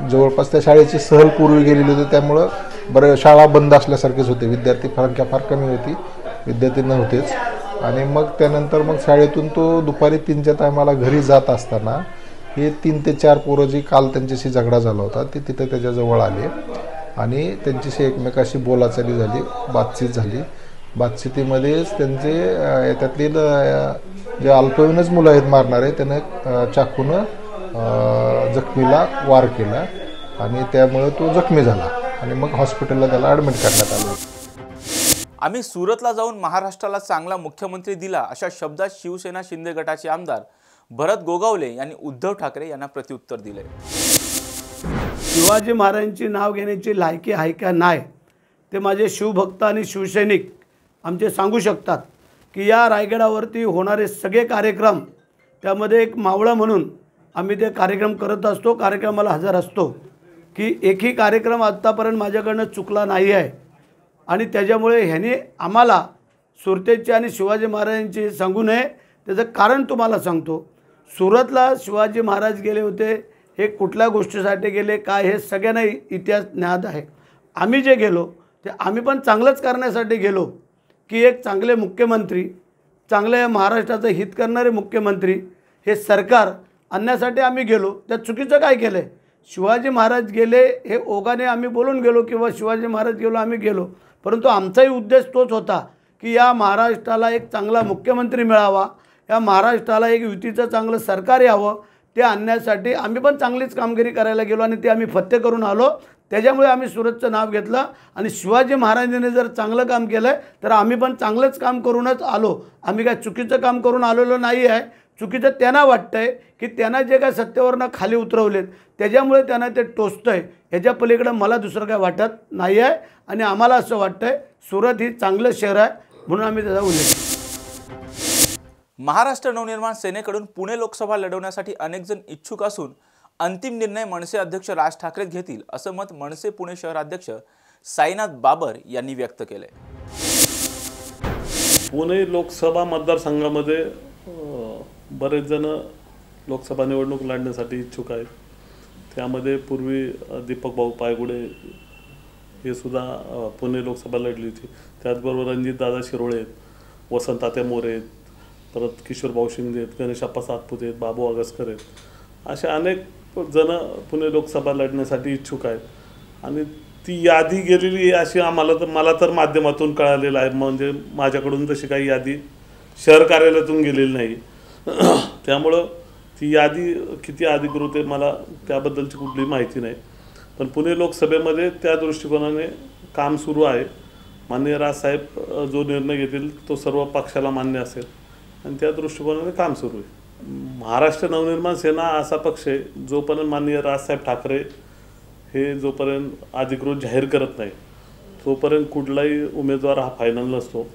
जवळपास त्या शाळेची सहल पूर्वी गेलेली होती. त्यामुळं बरं शाळा बंद असल्यासारखेच होते. विद्यार्थी फार कमी होती, विद्यार्थी नव्हतेच. आणि मग त्यानंतर मग शाळेतून तो दुपारी 3च्या टायमाला घरी जात असताना हे 3 ते 4 पोरं जी काल त्यांच्याशी झगडा झाला होता ते तिथं त्याच्याजवळ आले आणि त्यांच्याशी एकमेकाशी बोलाचाली झाली, बातचीत झाली. बातचीतीमध्येच त्यांचे त्यातली जे अल्पवयीनच मुलं आहेत मारणारे त्यानं चाकूनं जखमीला वार केला आणि त्यामुळे तो जखमी झाला आणि मग हॉस्पिटलला त्याला ॲडमिट करण्यात आलं. आम्ही सुरतला जाऊन महाराष्ट्राला चांगला मुख्यमंत्री दिला अशा शब्दात शिवसेना शिंदे गटाचे आमदार भरत गोगावले यांनी उद्धव ठाकरे यांना प्रत्युत्तर दिले. शिवाजी महाराजांची नाव घेण्याची लायकी आहे का नाही ते माझे शिवभक्त आणि शिवसैनिक आमचे सांगू शकतात की या रायगडावरती होणारे सगळे कार्यक्रम त्यामध्ये एक मावळा म्हणून आम्ही ते कार्यक्रम करत असतो, कार्यक्रमाला हजर असतो. की एकही कार्यक्रम आत्तापर्यंत माझ्याकडनं चुकला नाही आहे आणि त्याच्यामुळे ह्याने आम्हाला सुरतेची आणि शिवाजी महाराजांची सांगू नये त्याचं कारण तुम्हाला सांगतो. सुरतला शिवाजी महाराज गेले होते, हे कुठल्या गोष्टीसाठी गेले काय हे सगळ्यांना इतिहास ज्ञात आहे. आम्ही जे गेलो ते आम्ही पण चांगलंच करण्यासाठी गेलो की एक चांगले मुख्यमंत्री, चांगले महाराष्ट्राचं हित करणारे मुख्यमंत्री हे सरकार आणण्यासाठी आम्ही गेलो. त्यात चुकीचं काय केलं आहे? शिवाजी महाराज गेले हे ओघाने आम्ही बोलून गेलो किंवा शिवाजी महाराज गेलो आम्ही गेलो, परंतु आमचाही उद्देश तोच होता की या महाराष्ट्राला एक चांगला मुख्यमंत्री मिळावा, या महाराष्ट्राला एक युतीचं चांगलं सरकार यावं. ते आणण्यासाठी आम्ही पण चांगलीच कामगिरी करायला गेलो आणि ते आम्ही फत्ते करून आलो. त्याच्यामुळे आम्ही सुरतचं नाव घेतलं आणि शिवाजी महाराजांनी जर चांगलं काम केलं आहे तर आम्ही पण चांगलंच काम करूनच आलो. आम्ही काय चुकीचं काम करून आलेलो नाही आहे. चुकीचं त्यांना वाटतं आहे की त्यांना जे काय सत्तेवरनं खाली उतरवलेत त्याच्यामुळे त्यांना ते टोचतं आहे. ह्याच्या पलीकडं मला दुसरं काय वाटत नाही आहे आणि आम्हाला असं वाटतं आहे सुरत ही चांगलं शहर आहे म्हणून आम्ही त्याचा उल्लेख. महाराष्ट्र नवनिर्माण सेनेकडून पुणे लोकसभा लढवण्यासाठी अनेक जण इच्छुक असून अंतिम निर्णय मनसे अध्यक्ष राज ठाकरे घेतील असं मत मनसे पुणे शहराध्यक्ष साईनाथ बाबर यांनी व्यक्त केलंय. पुणे लोकसभा मतदारसंघामध्ये बरेच जण लोकसभा निवडणूक लढण्यासाठी इच्छुक आहेत. त्यामध्ये पूर्वी दीपक भाऊ पायगुडे हे सुद्धा पुणे लोकसभा लढली होती. त्याचबरोबर रणजितदादा शिरोळे आहेत, वसंतात्या मोरे आहेत, परत किशोर भाऊ शिंदे आहेत, गणेशप्पा सातपुते आहेत, बाबू आगसकर आहेत. असे अनेक जण पुणे लोकसभा लढण्यासाठी इच्छुक आहेत आणि ती यादी गेलेली अशी मला तर माध्यमातून कळालेलं आहे. म्हणजे माझ्याकडून तशी काही यादी शहर कार्यालयातून गेलेली नाही. त्यामुळं ती यादी किती अधिकृत आहे मला त्याबद्दलची कुठलीही माहिती नाही. पण पुणे लोकसभेमध्ये त्या दृष्टिकोनाने काम सुरू आहे. माननीय राजसाहेब जो निर्णय घेतील तो सर्व पक्षाला मान्य असेल आणि त्या दृष्टिकोनाने काम सुरू आहे. महाराष्ट्र नवनिर्माण सेना असा पक्ष आहे जोपर्यंत माननीय राजसाहेब ठाकरे हे जोपर्यंत अधिकृत जाहीर करत नाही तोपर्यंत कुठलाही उमेदवार हा फायनल नसतो.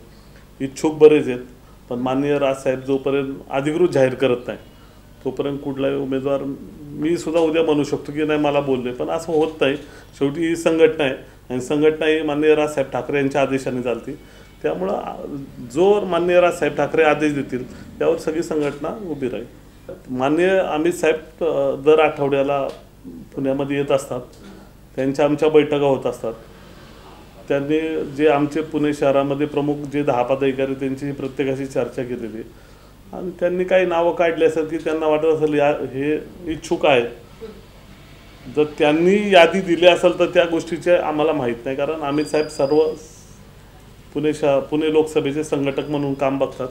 इच्छुक बरेच आहेत पण माननीय राजसाहेब जोपर्यंत अधिकृत जाहीर करत नाही तोपर्यंत कुठलाही उमेदवार मी सुद्धा उद्या म्हणू शकतो की नाही मला बोलले, पण असं होत नाही. शेवटी ही संघटना आहे आणि संघटना ही माननीय राजसाहेब ठाकरे यांच्या आदेशाने चालते. त्यामुळं जो माननीय राजसाहेब ठाकरे आदेश देतील त्यावर सगळी संघटना उभी राहील. माननीय अमित साहेब दर आठवड्याला पुण्यामध्ये येत असतात, त्यांच्या आमच्या बैठका होत असतात. त्यांनी जे आमचे पुणे शहरामध्ये प्रमुख जे 10 पदाधिकारी त्यांची प्रत्येकाशी चर्चा केलेली आणि त्यांनी काही नावं काढली असेल की त्यांना वाटत असेल हे इच्छुक आहेत. जर त्यांनी यादी दिली असेल तर त्या गोष्टीचे आम्हाला माहीत नाही, कारण अमित साहेब सर्व पुणे लोकसभेचे संघटक म्हणून काम बघतात.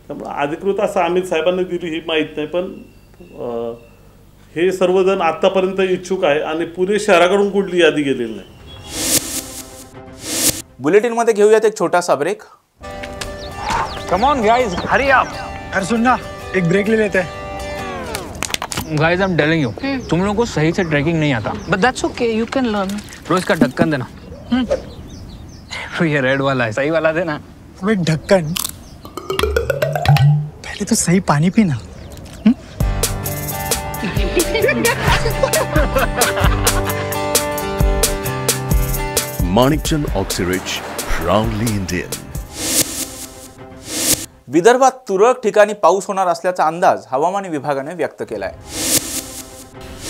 त्यामुळे अधिकृत असं अमित साहेबांनी दिली ही माहीत नाही, पण हे सर्वजण आत्तापर्यंत इच्छुक आहे आणि पुणे शहराकडून कुठली यादी गेलेली नाही. बुलेटिनमध्ये घेऊयात एक छोटासा break. Come on guys, hurry up. अरे सुन ना, एक ब्रेक ले लेते हैं. Guys, I am telling you, तुम लोगों को सही से ट्रैकिंग नहीं आता, but that's okay, you can learn. रोज का ढक्कन देना. ये रेड वाला है, सही वाला देना. अबे ढक्कन, पहले तो सही पानी पीना. Manikchand Oxyrich, proudly Indian. विदर्भात तुरळक ठिकाणी पाऊस होणार असल्याचा अंदाज हवामान विभागाने व्यक्त केलाय.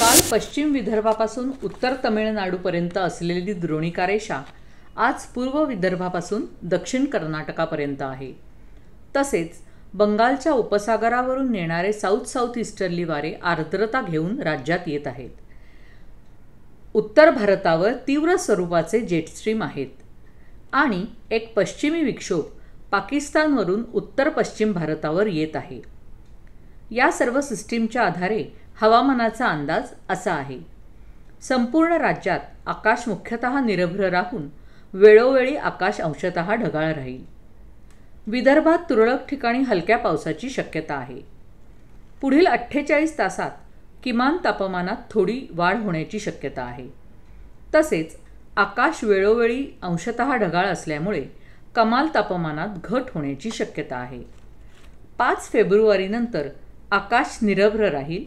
काल पश्चिम विदर्भापासून उत्तर तमिळनाडूपर्यंत असलेली द्रोणिका रेषा आज पूर्व विदर्भापासून दक्षिण कर्नाटकापर्यंत आहे. तसेच बंगालच्या उपसागरावरून येणारे साऊथ ईस्टर्ली वारे आर्द्रता घेऊन राज्यात येत आहेत. उत्तर भारतावर तीव्र स्वरूपाचे जेटस्ट्रीम आहेत आणि एक पश्चिमी विक्षोभ पाकिस्तानवरून उत्तर पश्चिम भारतावर येत आहे. या सर्व सिस्टीमच्या आधारे हवामानाचा अंदाज असा आहे. संपूर्ण राज्यात आकाश मुख्यतः निरभ्र राहून वेळोवेळी आकाश अंशतः ढगाळ राहील. विदर्भात तुरळक ठिकाणी हलक्या पावसाची शक्यता आहे. पुढील 48 तासात किमान तापमानात थोडी वाढ होण्याची शक्यता आहे. तसेच आकाश वेळोवेळी अंशतः ढगाळ असल्यामुळे कमाल तापमानात घट होण्याची शक्यता आहे. 5 फेब्रुवारीनंतर आकाश निरभ्र राहील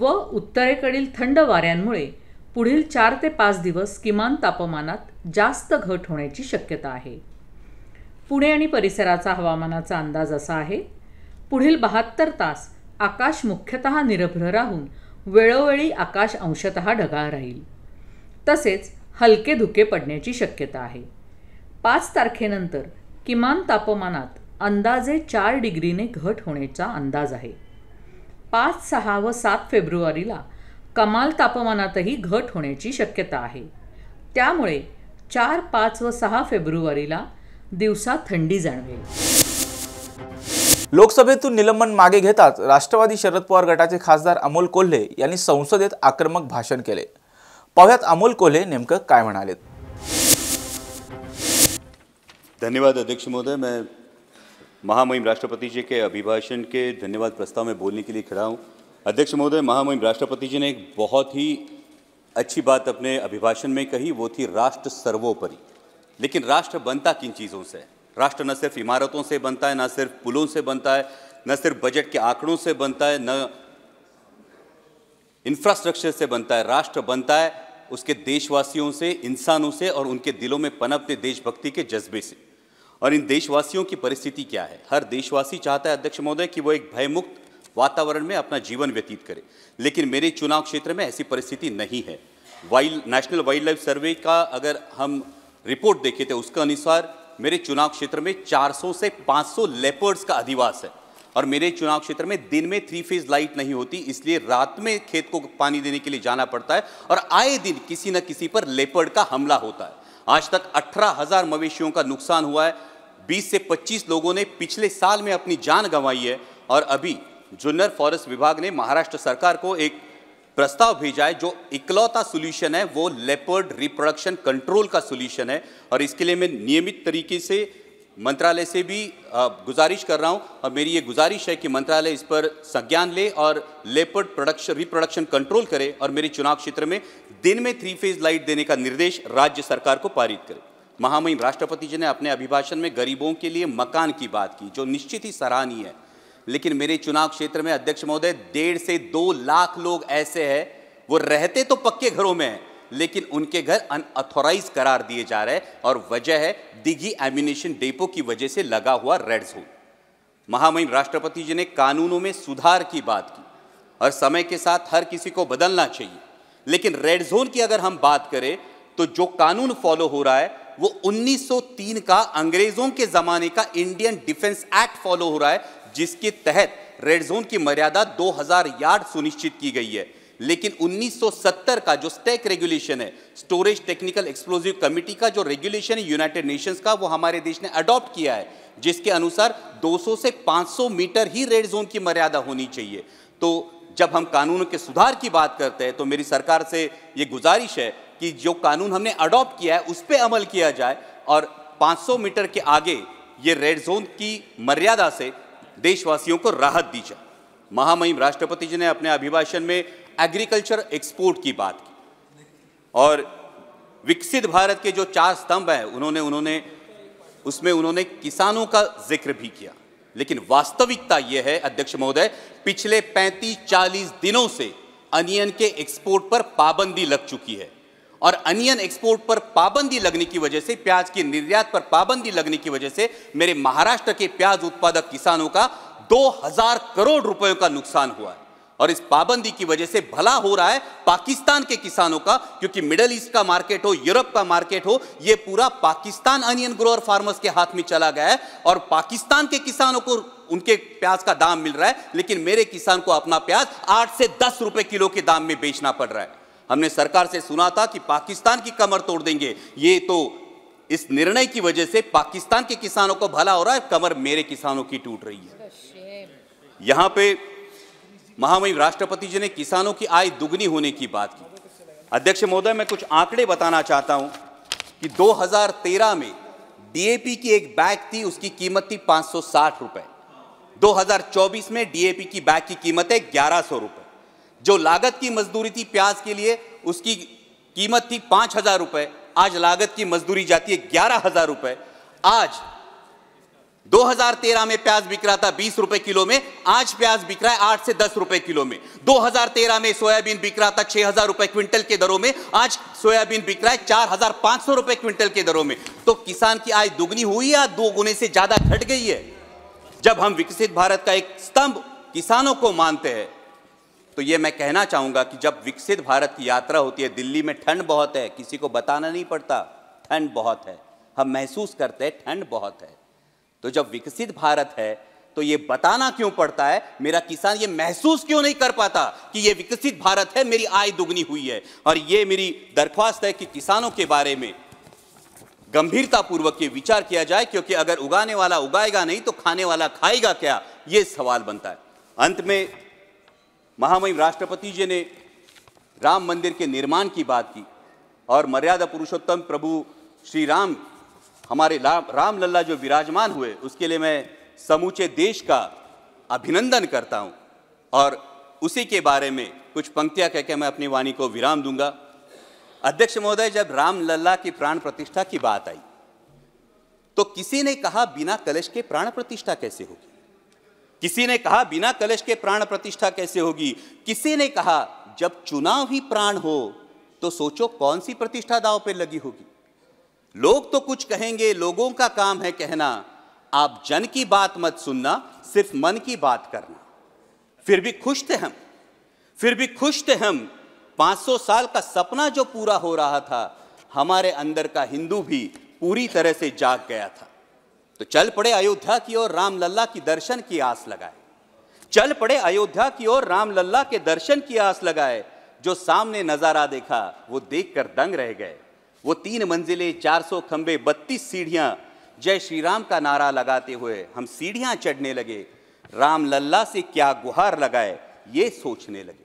व उत्तरेकडील थंड वाऱ्यांमुळे पुढील 4 ते 5 दिवस किमान तापमानात जास्त घट होण्याची शक्यता आहे. पुणे आणि परिसराचा हवामानाचा अंदाज असा आहे. पुढील 72 तास आकाश मुख्यतः निरभ्र राहून वेळोवेळी आकाश अंशतः ढगाळ राहील. तसेच हलके धुके पडण्याची शक्यता आहे. 5 तारखेनंतर किमान तापमानात अंदाजे 4 डिग्रीने घट होण्याचा अंदाज आहे. 5, 6 व 7 फेब्रुवारीला कमाल तापमानातही घट होण्याची शक्यता आहे. त्यामुळे 4, 5 व 6 फेब्रुवारीला दिवसा थंडी जाणवेल. लोकसभेतून निलंबन मागे घेताच राष्ट्रवादी शरद पवार गटाचे खासदार अमोल कोल्हे यांनी संसदेत आक्रमक भाषण केले. पाहुयात अमोल कोल्हे नेमकं काय म्हणालेत. धन्यवाद अध्यक्ष महोदय. मैं महामहिम राष्ट्रपति जी के अभिभाषण के धन्यवाद प्रस्ताव में बोलने के लिए खड़ा हूँ. अध्यक्ष महोदय, महामहिम राष्ट्रपति जी ने एक बहुत ही अच्छी बात अपने अभिभाषण में कही, वो थी राष्ट्र सर्वोपरि. लेकिन राष्ट्र बनता किन चीज़ों से? राष्ट्र न सिर्फ इमारतों से बनता है, न सिर्फ पुलों से बनता है, न सिर्फ बजट के आंकड़ों से बनता है, न इंफ्रास्ट्रक्चर से बनता है. राष्ट्र बनता है उसके देशवासियों से, इंसानों से और उनके दिलों में पनपते देशभक्ति के जज्बे से. और इन देशवासियों की परिस्थिति क्या है? हर देशवासी चाहता है अध्यक्ष महोदय कि वो एक भयमुक्त वातावरण में अपना जीवन व्यतीत करे. लेकिन मेरे चुनाव क्षेत्र में ऐसी परिस्थिति नहीं है. नेशनल वाइल्ड लाइफ सर्वे का अगर हम रिपोर्ट देखे थे, उसके अनुसार मेरे चुनाव क्षेत्र में 400 से 500 लेपर्ड्स का अधिवास है. और मेरे चुनाव क्षेत्र में दिन में 3 फेज लाइट नहीं होती, इसलिए रात में खेत को पानी देने के लिए जाना पड़ता है. और आए दिन किसी न किसी पर लेपर्ड का हमला होता है. आज तक 18,000 मवेशियों का नुकसान हुआ है. 20 से 25 लोगों ने पिछले साल में अपनी जान गंवाई है. और अभी जुन्नर फॉरेस्ट विभाग ने महाराष्ट्र सरकार को एक प्रस्ताव भेजा है, जो इकलौता सोल्यूशन है वो लेपर्ड रिप्रोडक्शन कंट्रोल का सोल्यूशन है. और इसके लिए मैं नियमित तरीके से मंत्रालय से भी गुजारिश कर रहा हूं. और मेरी ये गुजारिश है कि मंत्रालय इस पर संज्ञान ले और लेपर्ड रिप्रोडक्शन कंट्रोल करे और मेरे चुनाव क्षेत्र में दिन में 3 फेज लाइट देने का निर्देश राज्य सरकार को पारित करे. महामहिम राष्ट्रपति जी ने अपने अभिभाषण में गरीबों के लिए मकान की बात की, जो निश्चित ही सराहनीय है. लेकिन मेरे चुनाव क्षेत्र में अध्यक्ष महोदय 1.5 से 2 लाख लोग ऐसे हैं, वो रहते तो पक्के घरों में हैं, लेकिन उनके घर अनऑथोराइज करार दिए जा रहे हैं. और वजह है दिघी एम्यूनिशन डेपो की वजह से लगा हुआ रेड जोन. महामहिम राष्ट्रपति जी ने कानूनों में सुधार की बात की और समय के साथ हर किसी को बदलना चाहिए. लेकिन रेड जोन की अगर हम बात करें तो जो कानून फॉलो हो रहा है वो 1903 का अंग्रेजों के जमाने का इंडियन डिफेंस एक्ट फॉलो हो रहा है, जिसके तहत रेड जोन की मर्यादा 2000 यार्ड सुनिश्चित की गई है. लेकिन 1970 का जो स्टैक रेगुलेशन है, स्टोरेज टेक्निकल एक्सप्लोजिव कमेटी का जो रेगुलेशन है यूनाइटेड नेशंस का, वो हमारे देश ने अडॉप्ट किया है, जिसके अनुसार 200 से 500 मीटर ही रेड जोन की मर्यादा होनी चाहिए. तो जब हम कानून के सुधार की बात करते हैं तो मेरी सरकार से ये गुजारिश है कि जो कानून हमने अडॉप्ट किया है उस पर अमल किया जाए और 500 मीटर के आगे ये रेड जोन की मर्यादा से देशवासियों को राहत दी जाए. महामहिम राष्ट्रपति जी ने अपने अभिभाषण में एग्रीकल्चर एक्सपोर्ट की बात की और विकसित भारत के जो 4 स्तंभ हैं उन्होंने किसानों का जिक्र भी किया. लेकिन वास्तविकता यह है अध्यक्ष महोदय, पिछले 35-40 दिनों से अनियन के एक्सपोर्ट पर पाबंदी लग चुकी है. और अनियन एक्सपोर्ट पर पाबंदी लगने की वजह से, प्याज के निर्यात पर पाबंदी लगने की वजह से मेरे महाराष्ट्र के प्याज उत्पादक किसानों का 2000 करोड़ रुपयों का नुकसान हुआ है. और इस पाबंदी की वजह से भला हो रहा है पाकिस्तान के किसानों का, क्योंकि मिडिल ईस्ट का मार्केट हो, यूरोप का मार्केट हो, ये पूरा पाकिस्तान अनियन ग्रोअर फार्मर्स के हाथ में चला गया है. और पाकिस्तान के किसानों को उनके प्याज का दाम मिल रहा है, लेकिन मेरे किसान को अपना प्याज 8 से 10 रुपए किलो के दाम में बेचना पड़ रहा है. हमने सरकार से सुना था कि पाकिस्तान की कमर तोड़ देंगे, ये तो इस निर्णय की वजह से पाकिस्तान के किसानों को भला हो रहा है, कमर मेरे किसानों की टूट रही है. यहां पे महामहिम राष्ट्रपति जी ने किसानों की आय दुगनी होने की बात की. अध्यक्ष महोदय, मैं कुछ आंकड़े बताना चाहता हूं कि 2013 में डीएपी की एक बैग थी, उसकी कीमत थी 560 रुपए. 2024 में डीएपी की बैग की कीमत है 1100 रुपए. जो लागत की मजदूरी थी प्याज के लिए, उसकी कीमत थी 5000 रुपए, आज लागत की मजदूरी जाती है 11,000 रुपए. आज 2013 में प्याज बिक रहा था 20 रुपए किलो में, आज प्याज बिक रहा है 8 से 10 रुपए किलो में. 2013 में सोयाबीन बिक रहा था 6000 रुपए क्विंटल के दरों में, आज सोयाबीन बिक रहा है 4500 रुपए क्विंटल के दरों में. तो किसान की आय दुगनी हुई या 2 गुने से ज्यादा घट गई है? जब हम विकसित भारत का एक स्तंभ किसानों को मानते हैं, तो ये मैं कहना चाहूंगा कि जब विकसित भारत की यात्रा होती है, दिल्ली में ठंड बहुत है, किसी को बताना नहीं पड़ता, ठंड बहुत है, हम महसूस करते हैं ठंड बहुत है. तो जब विकसित भारत है तो ये बताना क्यों पड़ता है, मेरा किसान ये महसूस क्यों नहीं कर पाता कि ये विकसित भारत है, मेरी आय दुगनी हुई है। और ये मेरी दरख्वास्त है कि किसानों के बारे में गंभीरतापूर्वक ये विचार किया जाए, क्योंकि अगर उगाने वाला उगाएगा नहीं तो खाने वाला खाएगा क्या, ये सवाल बनता है। अंत में महामहिम राष्ट्रपति जी ने राम मंदिर के निर्माण की बात की और मर्यादा पुरुषोत्तम प्रभु श्री राम, हमारे राम लल्ला जो विराजमान हुए, उसके लिए मैं समूचे देश का अभिनंदन करता हूं। और उसी के बारे में कुछ पंक्तियां कहकर मैं अपनी वाणी को विराम दूंगा। अध्यक्ष महोदय, जब राम लल्ला की प्राण प्रतिष्ठा की बात आई तो किसी ने कहा बिना कलश के प्राण प्रतिष्ठा कैसे होगी, किसी ने कहा बिना कलश के प्राण प्रतिष्ठा कैसे होगी, किसी ने कहा जब चुनाव ही प्राण हो तो सोचो कौन सी प्रतिष्ठा दांव पे लगी होगी। लोग तो कुछ कहेंगे, लोगों का काम है कहना, आप जन की बात मत सुनना, सिर्फ मन की बात करना। फिर भी खुश थे हम, फिर भी खुश थे हम। 500 साल का सपना जो पूरा हो रहा था, हमारे अंदर का हिंदू भी पूरी तरह से जाग गया था। तो चल पड़े अयोध्या की ओर, राम लल्ला की दर्शन की आस लगाए। चल पड़े अयोध्या की ओर, राम लल्ला के दर्शन की आस लगाए। जो सामने नजारा देखा वो देखकर दंग रह गए। वो 3 मंजिलें, 400 खंबे, 32 सीढ़ियां, जय श्री राम का नारा लगाते हुए हम सीढ़ियां चढ़ने लगे। राम लल्ला से क्या गुहार लगाए ये सोचने लगे।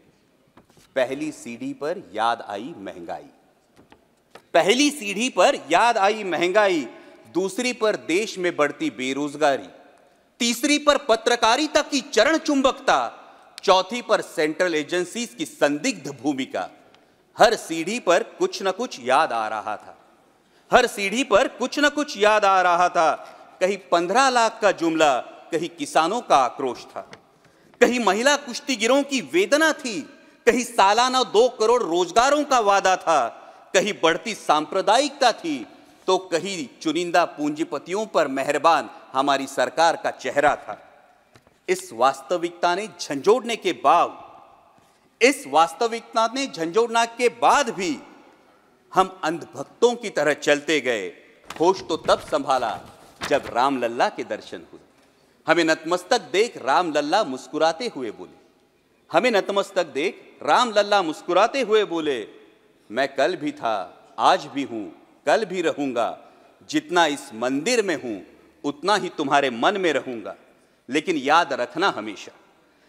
पहली सीढ़ी पर याद आई महंगाई, पहली सीढ़ी पर याद आई महंगाई, दूसरी पर देश में बढ़ती बेरोजगारी, तीसरी पर पत्रकारिता की चरण चुंबकता, चौथी पर सेंट्रल एजेंसीज की संदिग्ध भूमिका। हर सीढ़ी पर कुछ न कुछ याद आ रहा था, हर सीढ़ी पर कुछ न कुछ याद आ रहा था। कहीं 15 लाख का जुमला, कहीं किसानों का आक्रोश था, कहीं महिला कुश्तीगिरों की वेदना थी, कहीं सालाना 2 करोड़ रोजगारों का वादा था, कहीं बढ़ती सांप्रदायिकता थी, तो कहीं चुनिंदा पूंजीपतियों पर मेहरबान हमारी सरकार का चेहरा था। इस वास्तविकता ने झंझोड़ने के बाद, इस वास्तविकता ने झंझोड़ने के बाद भी हम अंधभक्तों की तरह चलते गए। होश तो तब संभाला जब राम लल्ला के दर्शन हुए। हमें नतमस्तक देख राम लल्ला मुस्कुराते हुए बोले, हमें नतमस्तक देख राम लल्ला मुस्कुराते हुए बोले, मैं कल भी था, आज भी हूं, कल भी रहूंगा। जितना इस मंदिर में हूं उतना ही तुम्हारे मन में रहूंगा। लेकिन याद रखना हमेशा,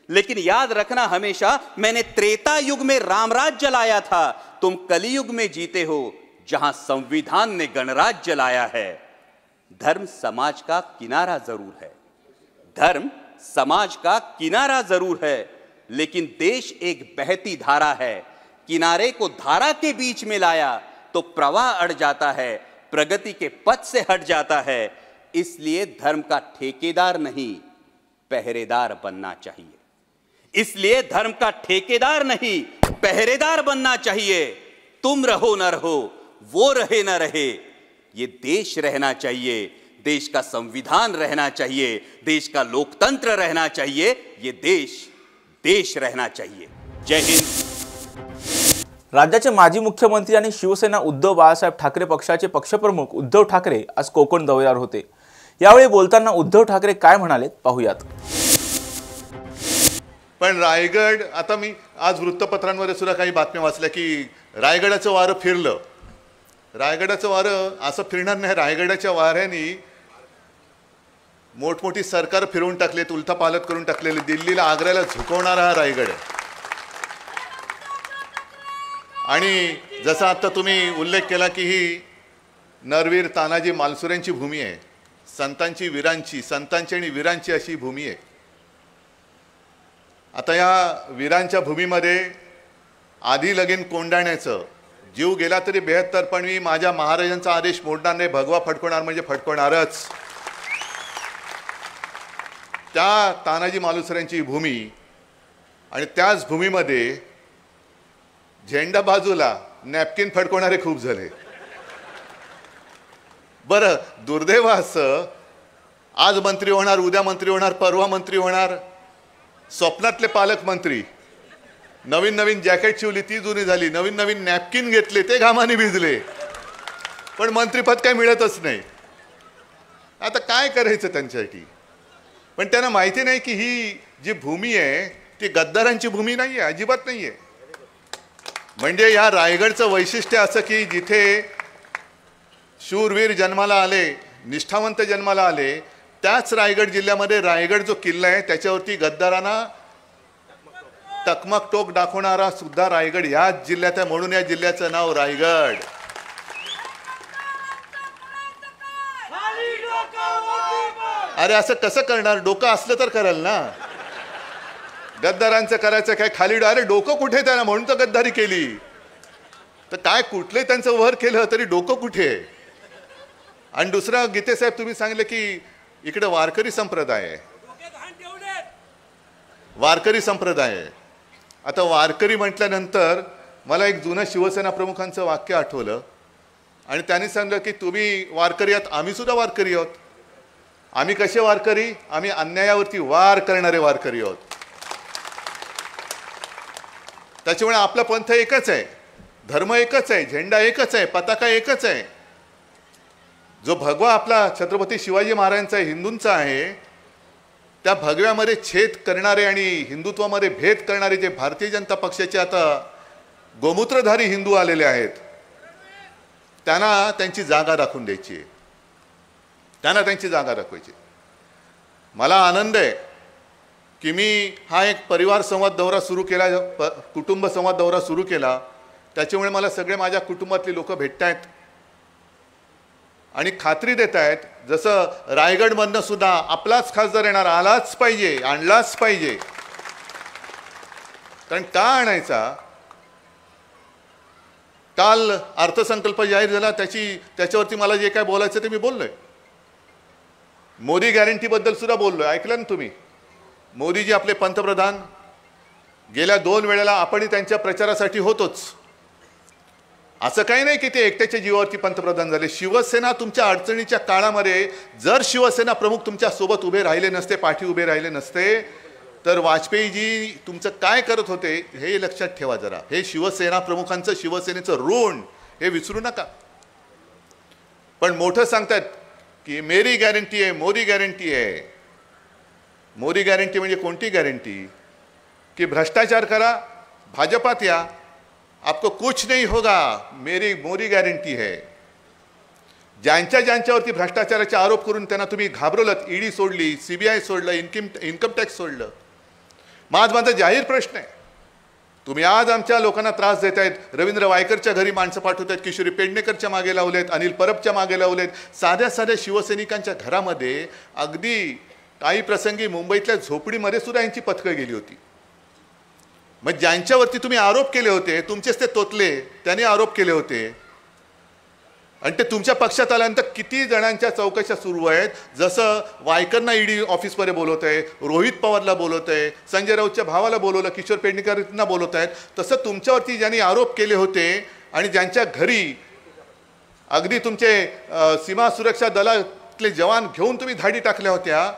लेकिन याद रखना हमेशा, मैंने त्रेता युग में रामराज जलाया था, तुम कलियुग में जीते हो जहां संविधान ने गणराज जलाया है। धर्म समाज का किनारा जरूर है, धर्म समाज का किनारा जरूर है, लेकिन देश एक बहती धारा है। किनारे को धारा के बीच में लाया तो प्रवाह अड़ जाता है, प्रगति के पथ से हट जाता है। इसलिए धर्म का ठेकेदार नहीं, पहरेदार बनना चाहिए। इसलिए धर्म का ठेकेदार नहीं, पहरेदार बनना चाहिए। तुम रहो न रहो, वो रहे न रहे, ये देश रहना चाहिए, देश का संविधान रहना चाहिए, देश का लोकतंत्र रहना चाहिए, ये देश रहना चाहिए। जय हिंद। राज्याचे माजी मुख्यमंत्री आणि शिवसेना उद्धव बाळासाहेब ठाकरे पक्षाचे पक्षप्रमुख उद्धव ठाकरे आज कोकण दौऱ्यावर होते। यावेळी बोलताना उद्धव ठाकरे काय म्हणालेत पाहूयात। पण रायगड, आता मी आज वृत्तपत्रांमध्ये सुद्धा काही बातम्या वाचल्या की रायगडाचं वारं फिरलं। रायगडाचं वारं असं फिरणार नाही। रायगडाच्या वाऱ्याने मोठमोठी सरकार फिरवून टाकलेत, उलथापालथ करून टाकलेले। दिल्लीला, आग्र्याला झुकवणारा हा रायगड आहे। आणि जसं आता तुम्ही उल्लेख केला की ही नरवीर तानाजी मालुसरेंची भूमी आहे, संतांची वीरांची, संतांची आणि वीरांची अशी भूमी आहे। आता या वीरांच्या भूमीमध्ये आधी लगीन कोंडाण्याचं, जीव गेला तरी 72, पण मी माझ्या महाराजांचा आदेश मोडणार नाही, भगवा फडकवणार म्हणजे फडकवणारच। त्या तानाजी मालुसरेंची भूमी आणि त्याच भूमीमध्ये झेंडा बाजूला नॅपकिन फडकवणारे खूप झाले। बरं, दुर्दैव असं आज मंत्री होणार, उद्या मंत्री होणार, परवा मंत्री होणार, स्वप्नातले पालकमंत्री, नवीन नवीन जॅकेट शिवली ती जुनी झाली, नवीन नवीन नॅपकिन घेतले ते घामाने भिजले, पण मंत्रीपद काय मिळतच नाही। आता काय करायचं त्यांच्यासाठी? पण त्यांना माहिती नाही की ही जी भूमी आहे ती गद्दारांची भूमी नाही आहे, अजिबात नाही आहे. म्हणजे या रायगडचं वैशिष्ट्य असं की जिथे शूरवीर जन्माला आले, निष्ठावंत जन्माला आले, त्याच रायगड जिल्ह्यामध्ये रायगड जो किल्ला आहे त्याच्यावरती गद्दारांना टकमक टोक दाखवणारा सुद्धा रायगड याच जिल्ह्यात आहे. म्हणून या जिल्ह्याचं नाव रायगड. अरे असं कसं करणार? डोकं असलं तर कराल ना. गद्दारांचं करायचं काय खाली? अरे डोकं कुठे त्याला, म्हणून तर गद्दारी केली. तर काय कुठले त्यांचं वर केलं तरी डोकं कुठे? आणि दुसरं गीते साहेब तुम्ही सांगितलं की इकडे वारकरी संप्रदाय आहे, वारकरी संप्रदाय आहे. आता वारकरी म्हटल्यानंतर मला एक जुनं शिवसेना प्रमुखांचं वाक्य आठवलं आणि त्यांनी सांगितलं की तुम्ही वारकरी आहात, आम्ही सुद्धा वारकरी आहोत. आम्ही कसे वारकरी? आम्ही अन्यायावरती वार करणारे वारकरी आहोत. त्याच्यामुळे आपला पंथ एकच आहे, धर्म एकच आहे, झेंडा एकच आहे, पताका एकच आहे. जो भगवा आपला छत्रपती शिवाजी महाराजांचा हिंदूंचा आहे, त्या भगव्यामध्ये छेद करणारे आणि हिंदुत्वामध्ये भेद करणारे जे भारतीय जनता पक्षाचे आता गोमूत्रधारी हिंदू आलेले आहेत, त्यांना त्यांची जागा दाखवून द्यायची आहे, त्यांना त्यांची जागा दाखवायची. मला आनंद आहे की मी हा एक परिवार संवाद दौरा सुरू केला, कुटुंब संवाद दौरा सुरू केला. त्याच्यामुळे मला सगळे माझ्या कुटुंबातली लोक भेटत आहेत आणि खात्री देत आहेत जसं रायगडमधनं सुद्धा आपलाच खासदार येणार, आलाच पाहिजे, आणलाच पाहिजे. कारण का आणायचा? काल अर्थसंकल्प जाहीर झाला, त्याच्यावरती मला जे काय बोलायचं ते मी बोललोय. मोदी गॅरंटीबद्दल सुद्धा बोललोय, ऐकलं ना तुम्ही? मोदीजी आपले पंतप्रधान, गेल्या 2 वेळेला आपणही त्यांच्या प्रचारासाठी होतोच. असं काही नाही की ते एकट्याच्या जीवावरती पंतप्रधान झाले. शिवसेना तुमच्या अडचणीच्या काळामध्ये जर शिवसेना प्रमुख तुमच्या सोबत उभे राहिले नसते, पाठी उभे राहिले नसते, तर वाजपेयीजी तुमचं काय करत होते हे लक्षात ठेवा जरा. हे शिवसेना प्रमुखांचं, शिवसेनेचं ऋण हे विसरू नका. पण मोठं सांगतात की मेरी गॅरंटी आहे, मोदी गॅरंटी आहे. मोदी गॅरंटी म्हणजे कोणती गॅरंटी? कि भ्रष्टाचार करा, भाजपात या, आपको कुछ नहीं होगा, मेरी मोदी गॅरंटी है. ज्यांच्यावरती भ्रष्टाचाराचे आरोप करून त्यांना तुम्ही घाबरवलं, ईडी सोडली, सीबीआय सोडलं, इन्कम टॅक्स सोडलं. माझा जाहीर प्रश्न आहे, तुम्ही आज आमच्या लोकांना त्रास देत आहेत. रवींद्र वायकरच्या घरी माणसं पाठवत आहेत, किशोरी पेडणेकरच्या मागे लावलेत, अनिल परबच्या मागे लावलेत. साध्या साध्या शिवसैनिकांच्या घरामध्ये अगदी काही प्रसंगी मुंबईतल्या झोपडीमध्ये सुद्धा यांची पथकं गेली होती. मग ज्यांच्यावरती तुम्ही आरोप केले होते, तुमचेच ते तोतले, त्यांनी आरोप केले होते आणि ते तुमच्या पक्षात आल्यानंतर किती जणांच्या चौकशा सुरू आहेत. जसं वायकरना ईडी ऑफिसमध्ये बोलवत आहे, रोहित पवारला बोलवत आहे, संजय राऊतच्या भावाला बोलवलं, किशोर पेडणेकरांना बोलवत आहेत, तसं तुमच्यावरती ज्यांनी आरोप केले होते आणि ज्यांच्या घरी अगदी तुमचे सीमा सुरक्षा दलातले जवान घेऊन तुम्ही धाडी टाकल्या होत्या,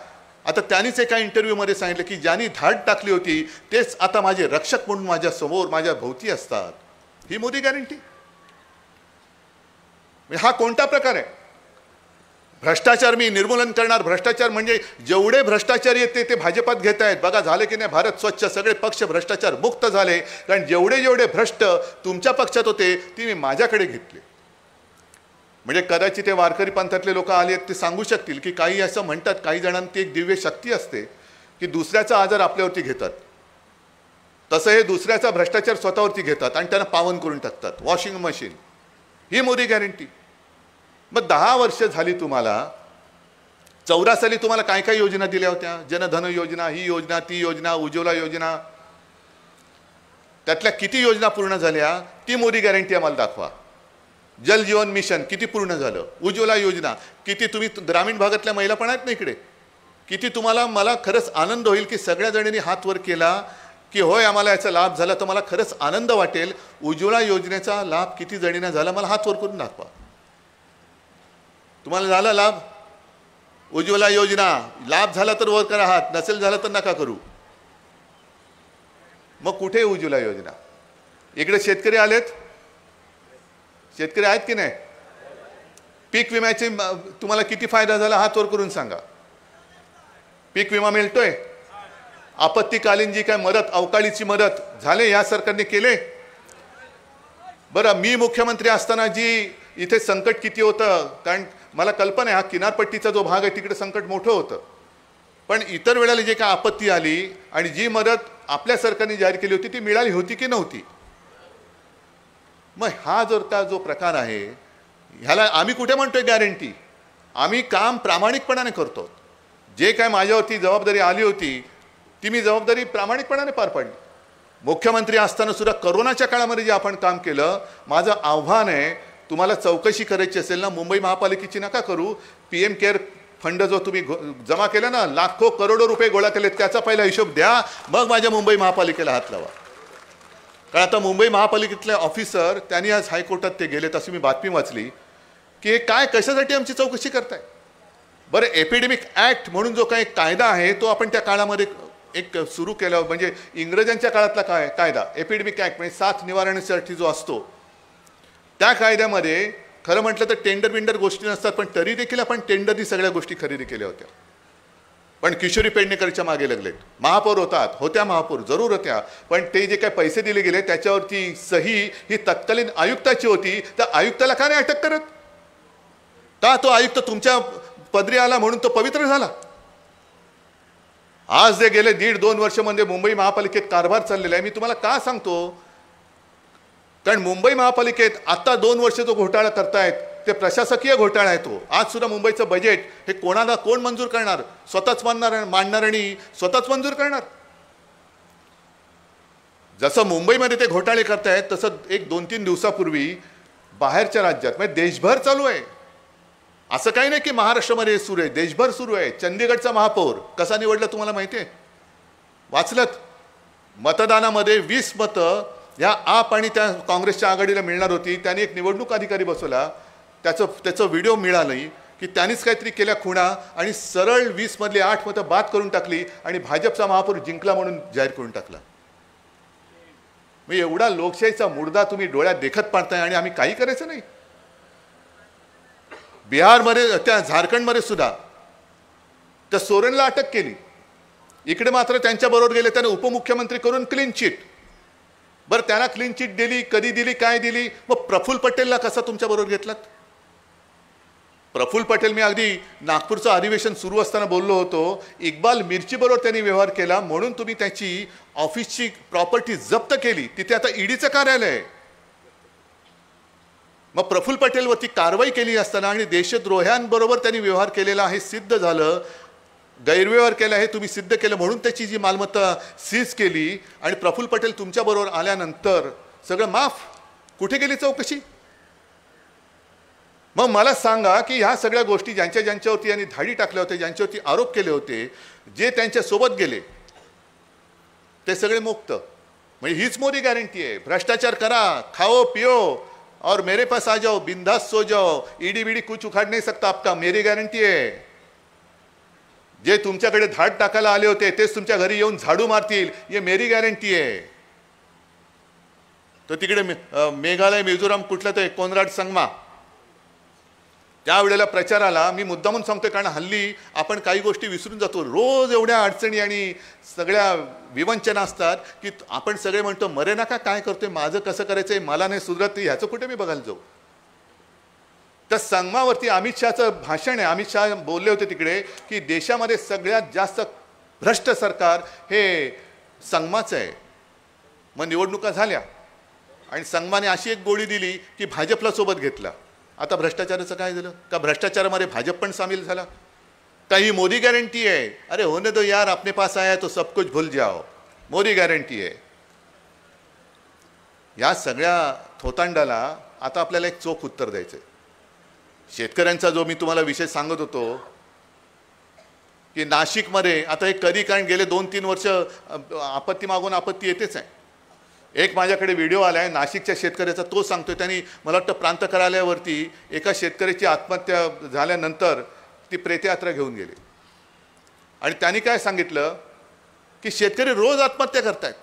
आता त्यांनीच एका इंटरव्ह्यूमध्ये सांगितलं की ज्यांनी धाड टाकली होती तेच आता माझे रक्षक म्हणून माझ्या समोर, माझ्या भोवती असतात. ही मोदी गॅरंटी? हा कोणता प्रकार आहे? भ्रष्टाचार मी निर्मूलन करणार. भ्रष्टाचार म्हणजे जेवढे भ्रष्टाचारी आहेत ते भाजपात घेत आहेत. बघा झाले की नाही, भारत स्वच्छ, सगळे पक्ष भ्रष्टाचार मुक्त झाले. कारण जेवढे भ्रष्ट तुमच्या पक्षात होते ते मी माझ्याकडे घेतले. म्हणजे कदाचित ते वारकरी पंथातले लोक आले आहेत ते सांगू शकतील की काही असं म्हणतात, काही जणांची एक दिव्य शक्ती असते की दुसऱ्याचा आजार आपल्यावरती घेतात, तसं हे दुसऱ्याचा भ्रष्टाचार स्वतःवरती घेतात आणि त्यांना पावन करून टाकतात. वॉशिंग मशीन ही मोदी गॅरंटी. मग 10 वर्ष झाली तुम्हाला. 14 साली तुम्हाला काय काय योजना दिल्या होत्या? जनधन योजना, ही योजना, ती योजना, उज्ज्वला योजना. त्यातल्या किती योजना पूर्ण झाल्या ती मोदी गॅरंटी आम्हाला दाखवा. जल जीवन मिशन किती पूर्ण झालं? उज्ज्वला योजना किती? तुम्ही ग्रामीण भागातल्या महिला पण आहेत ना इकडे, किती तुम्हाला? मला खरंच आनंद होईल की सगळ्या जणांनी हात वर केला की होय आम्हाला याचा लाभ झाला, तर मला खरंच आनंद वाटेल. उज्ज्वला योजनेचा लाभ किती जणींना झाला मला हात वर करून दाखवा. तुम्हाला झाला लाभ? उज्ज्वला योजना लाभ झाला तर वर करा हात, नसेल झाला तर नका करू. मग कुठे उज्ज्वला योजना? इकडे शेतकरी आलेत, शेतकरी आहेत की नाही? पीक विम्याचे तुम्हाला किती फायदा झाला हात वर करून सांगा. पीक विमा मिळतोय, आपत्तीकालीन जी काय मदत, अवकाळीची मदत झाले या सरकारने केले. बरं, मी मुख्यमंत्री असताना जी इथे संकट किती होतं, कारण मला कल्पना आहे हा किनारपट्टीचा जो भाग आहे तिकडे संकट मोठं होतं, पण इतर वेळेला जे काय आपत्ती आली आणि जी मदत आपल्या सरकारने जाहीर केली होती ती मिळाली होती की नव्हती. मग हा जर का जो प्रकार आहे ह्याला आम्ही कुठे म्हणतोय गॅरंटी, आम्ही काम प्रामाणिकपणाने करतो. जे काय माझ्यावरती जबाबदारी आली होती ती मी जबाबदारी प्रामाणिकपणाने पार पाडली. मुख्यमंत्री असताना सुद्धा करोनाच्या काळामध्ये जे आपण काम केलं, माझं आव्हान आहे, तुम्हाला चौकशी करायची असेल ना मुंबई महापालिकेची नका करू, PM केअर फंड जो तुम्ही जमा केला ना, लाखो करोडो रुपये गोळा केले, त्याचा पहिला हिशोब द्या, मग माझ्या मुंबई महापालिकेला हात लावा. कारण आता मुंबई महापालिकेतले ऑफिसर त्यांनी आज हायकोर्टात ते गेले, तशी मी बातमी वाचली की काय कशासाठी आमची चौकशी करताय. बरं, एपिडेमिक ॲक्ट म्हणून जो काही कायदा आहे तो आपण त्या काळामध्ये एक सुरू केला, म्हणजे इंग्रजांच्या काळातला कायदा एपिडेमिक ॲक्ट म्हणजे साथ निवारणासाठी जो असतो, त्या कायद्यामध्ये खरं म्हटलं तर टेंडर गोष्टी नसतात, पण तरी देखील आपण टेंडरनी सगळ्या गोष्टी खरेदी केल्या होत्या. पण किशोरी पेडणेकरच्या मागे लागलेत. महापौर होत्या महापौर जरूर होत्या, पण ते जे काही पैसे दिले गेले त्याच्यावरती सही ही तत्कालीन आयुक्ताची होती. तर आयुक्ताला का नाही अटक करत? का तो आयुक्त तुमच्या पदरी आला म्हणून तो पवित्र झाला? आज जे गेले 1.5-2 वर्ष म्हणजे मुंबई महापालिकेत कारभार चाललेला आहे. मी तुम्हाला का सांगतो, कारण मुंबई महापालिकेत आता 2 वर्ष जो घोटाळा करतायत ते प्रशासकीय घोटाळा आहे. तो आज सुद्धा मुंबईचं बजेट हे कोणाला कोण मंजूर करणार? स्वतःच मांडणार आणि स्वतःच मंजूर करणार. जसं मुंबईमध्ये ते घोटाळे करतायत तसं 1-2-3 दिवसापूर्वी बाहेरच्या राज्यात म्हणजे देशभर चालू आहे. असं काही नाही की महाराष्ट्रामध्ये सुरू आहे, देशभर सुरू आहे. चंदीगडचा महापौर कसा निवडला तुम्हाला माहिती आहे? वाचलत? मतदानामध्ये 20 मतं ह्या आप आणि त्या काँग्रेसच्या आघाडीला मिळणार होती. त्यांनी एक निवडणूक अधिकारी बसवला, त्याचं व्हिडिओ मिळालं की त्यांनीच काहीतरी केल्या खुणा आणि सरळ 20 मधली 8 मतं बाद करून टाकली आणि भाजपचा महापौर जिंकला म्हणून जाहीर करून टाकला. मग एवढा लोकशाहीचा मुर्दा तुम्ही डोळ्यात देखत पाडताय आणि आम्ही काही करायचं नाही. बिहारमध्ये, त्या झारखंडमध्ये सुद्धा त्या सोरेनला अटक केली. इकडे मात्र त्यांच्याबरोबर गेले, त्याने उपमुख्यमंत्री करून क्लीन चिट. बरं, त्यांना क्लीन चिट दिली, कधी दिली, काय दिली? मग प्रफुल्ल पटेलला कसा तुमच्याबरोबर घेतलात? प्रफुल्ल पटेल, मी अगदी नागपूरचं अधिवेशन सुरू असताना बोललो होतो, इक्बाल मिर्ची बरोबर त्यांनी व्यवहार केला म्हणून तुम्ही त्याची ऑफिसची प्रॉपर्टी जप्त केली. तिथे आता ईडीचं कार्यालय आहे. मग प्रफुल्ल पटेलवरती कारवाई केली असताना आणि देशद्रोह्यांबरोबर त्यांनी व्यवहार केलेला हे सिद्ध झालं, गैरव्यवहार केला हे तुम्ही सिद्ध केलं म्हणून त्याची जी मालमत्ता सीज केली आणि प्रफुल्ल पटेल तुमच्याबरोबर आल्यानंतर सगळं माफ. कुठे गेली चौकशी? मग मला सांगा की ह्या सगळ्या गोष्टी ज्यांच्यावरती यांनी धाडी टाकल्या होत्या, ज्यांच्यावरती आरोप केले होते, जे त्यांच्या सोबत गेले ते सगळे मुक्त. म्हणजे हीच मोदी गॅरंटी आहे. भ्रष्टाचार करा, खाओ पिओ और मेरे पास आ जाओ, बिंदास सो जाओ, ईडी बीडी कुछ उखाड़ नहीं सकता आपका, मेरी गॅरंटी आहे. जे तुमच्याकडे धाड टाकायला आले होते तेच तुमच्या घरी येऊन झाडू मारतील, ये मेरी गॅरंटी आहे. तो तिकडे मेघालय, मिझोराम कुठला तर कोनराड संगमा, त्यावेळेला प्रचाराला मी मुद्दामून सांगतोय कारण हल्ली आपण काही गोष्टी विसरून जातो. रोज एवढ्या अडचणी आणि सगळ्या विवंचना असतात की आपण सगळे म्हणतो मरे नका, काय करतोय, माझं कसं करायचंय, मला नाही सुधरत, ह्याचं कुठे मी बघायला जाऊ. तर संगमावरती अमित शहाचं भाषण आहे. अमित शहा बोलले होते तिकडे की देशामध्ये सगळ्यात जास्त भ्रष्ट सरकार हे संगमाचं आहे. मग निवडणुका झाल्या आणि संगमाने अशी एक गोळी दिली की भाजपला सोबत घेतला. आता भ्रष्टाचाराचं काय झालं? का भ्रष्टाचारामध्ये भाजप पण सामील झाला? काही मोदी गॅरंटी आहे, अरे होने दो यार, अपने पास आया तो सब कुछ भूल जाओ, मोदी गॅरंटी आहे. या सगळ्या थोतांडाला आता आपल्याला एक चोख उत्तर द्यायचं आहे. शेतकऱ्यांचा जो मी तुम्हाला विषय सांगत होतो की नाशिकमध्ये आता हे कधी, कारण गेले 2-3 वर्ष आपत्ती मागून आपत्ती येतेच आहे. एक माझ्याकडे व्हिडिओ आला आहे नाशिकच्या शेतकऱ्याचा, तो सांगतोय त्यांनी मला वाटतं प्रांत कार्यालयावरती एका शेतकऱ्याची आत्महत्या झाल्यानंतर ती प्रेतयात्रा घेऊन गेली आणि त्यांनी काय सांगितलं की शेतकरी रोज आत्महत्या करतायत.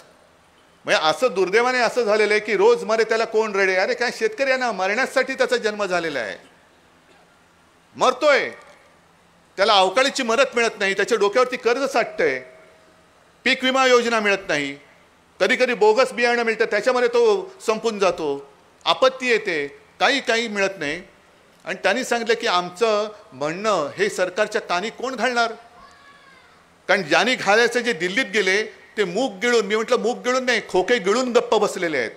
म्हणजे असं दुर्दैवाने असं झालेलं आहे की रोज मरे त्याला कोण रडे. अरे काय, शेतकरी आहे ना, मरण्यासाठी त्याचा जन्म झालेला आहे, मरतोय. त्याला अवकाळीची मदत मिळत नाही, त्याच्या डोक्यावरती कर्ज साठतंय, पीक विमा योजना मिळत नाही, कधी कधी बोगस बियाणं मिळतं त्याच्यामध्ये तो संपून जातो, आपत्ती येते, काही मिळत नाही. आणि त्यांनी सांगितलं की आमचं म्हणणं हे सरकारच्या कानी कोण घालणार, कारण ज्यांनी घालायचं जे दिल्लीत गेले ते मूग गिळून, मी म्हटलं मूग गिळून नाही, खोके गिळून गप्प बसलेले आहेत.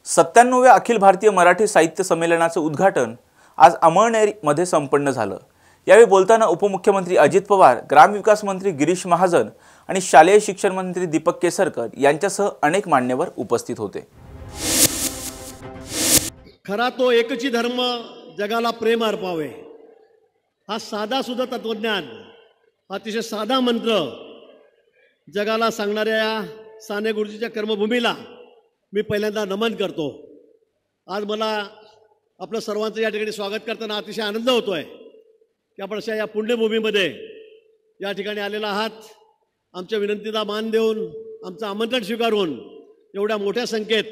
97व्या अखिल भारतीय मराठी साहित्य संमेलनाचं उद्घाटन आज अमळनेरमध्ये संपन्न झालं. यावेळी बोलताना उपमुख्यमंत्री अजित पवार, ग्रामविकास मंत्री गिरीश महाजन आणि शालेय शिक्षण मंत्री दीपक केसरकर यांच्यासह अनेक मान्यवर उपस्थित होते. खरा तो एकची धर्म जगाला प्रेम अर्पावे, हा साधा सुद्धा तत्वज्ञान, अतिशय साधा मंत्र जगाला सांगणाऱ्या या साने गुरुजीच्या कर्मभूमीला मी पहिल्यांदा नमन करतो. आज मला आपलं सर्वांचं या ठिकाणी स्वागत करताना अतिशय आनंद होतो आहे की आपण अशा या पुण्यभूमीमध्ये या ठिकाणी आलेला आहात. आमच्या विनंतीला मान देऊन, आमचं आमंत्रण स्वीकारून एवढ्या मोठ्या संख्येत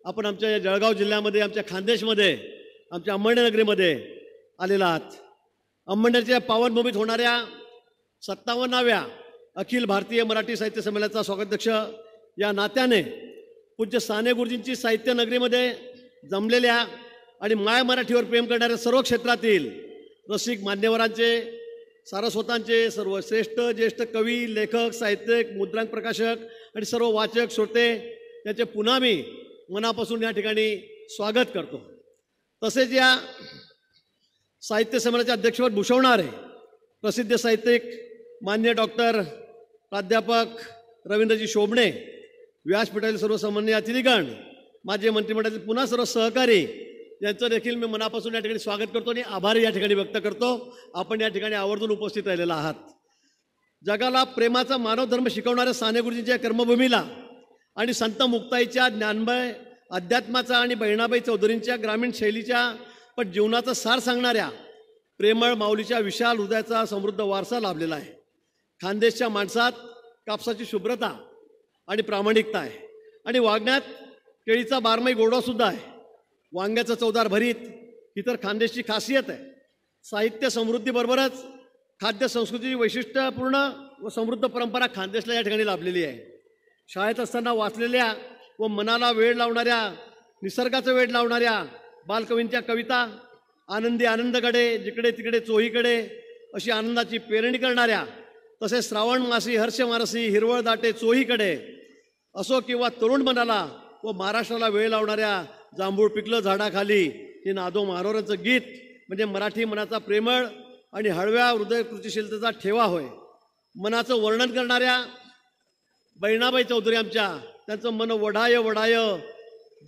आपण आमच्या या जळगाव जिल्ह्यामध्ये, आमच्या खानदेशमध्ये, आमच्या अंमळनेरनगरीमध्ये आलेला आहात. अंमळनेरच्या पावनभूमीत होणाऱ्या 57व्या अखिल भारतीय मराठी साहित्य संमेलनाचा स्वागताध्यक्ष या नात्याने पूज्य साने गुरुजींची साहित्य नगरीमध्ये जमलेल्या आणि माय मराठीवर प्रेम करणाऱ्या सर्व क्षेत्रातील रसिक मान्यवरांचे, सारस्वतांचे, सर्व श्रेष्ठ ज्येष्ठ कवी, लेखक, साहित्यिक, मुद्रांक प्रकाशक आणि सर्व वाचक श्रोते यांचे पुन्हा मी मनापासून या ठिकाणी स्वागत करतो. तसेच या साहित्य संमेलनाचे अध्यक्षपद भूषवणारे प्रसिद्ध साहित्यिक मान्य डॉक्टर प्राध्यापक रवींद्रजी शोभणे, व्यासपीठातील सर्व सन्माननीय अतिथीगण, माझे मंत्रिमंडळातील पुन्हा सर्व सहकारी यांचं देखील मी मनापासून या ठिकाणी स्वागत करतो आणि आभार या ठिकाणी व्यक्त करतो. आपण या ठिकाणी आवर्जून उपस्थित राहिलेला आहात. जगाला प्रेमाचा मानव धर्म शिकवणाऱ्या साने गुरुजींच्या कर्मभूमीला आणि संत मुक्ताईच्या ज्ञानमय अध्यात्माचा आणि बहिणाबाई चौधरींच्या ग्रामीण शैलीच्या पण जीवनाचा सार सांगणाऱ्या प्रेमळ माऊलीच्या विशाल हृदयाचा समृद्ध वारसा लाभलेला आहे. खानदेशच्या माणसात कापसाची शुभ्रता आणि प्रामाणिकता आहे आणि वागण्यात केळीचा बारमाही गोडवासुद्धा आहे. वांग्याचं चवदार भरीत ही तर खानदेशची खासियत आहे. साहित्य समृद्धीबरोबरच खाद्य संस्कृतीची वैशिष्ट्यपूर्ण व समृद्ध परंपरा खानदेशला या ठिकाणी लाभलेली आहे. शाळेत असताना वाचलेल्या व मनाला वेळ लावणाऱ्या, निसर्गाचं वेळ लावणाऱ्या बालकवींच्या कविता, आनंदी आनंदकडे, जिकडे तिकडे चोहीकडे अशी आनंदाची पेरणी करणाऱ्या, तसेच श्रावण मासी हर्ष मानसी हिरवळ दाटे चोहीकडे असो किंवा तरुण मनाला व महाराष्ट्राला वेळ लावणाऱ्या जांभूळ पिकलं झाडाखाली हे नादो महाराजांचं गीत म्हणजे मराठी मनाचा प्रेमळ आणि हळव्या हृदय कृतिशीलतेचा ठेवा होय. मनाचं वर्णन करणाऱ्या बहिणाबाई चौधरी आमच्या, त्यांचं मन वढाय वढाय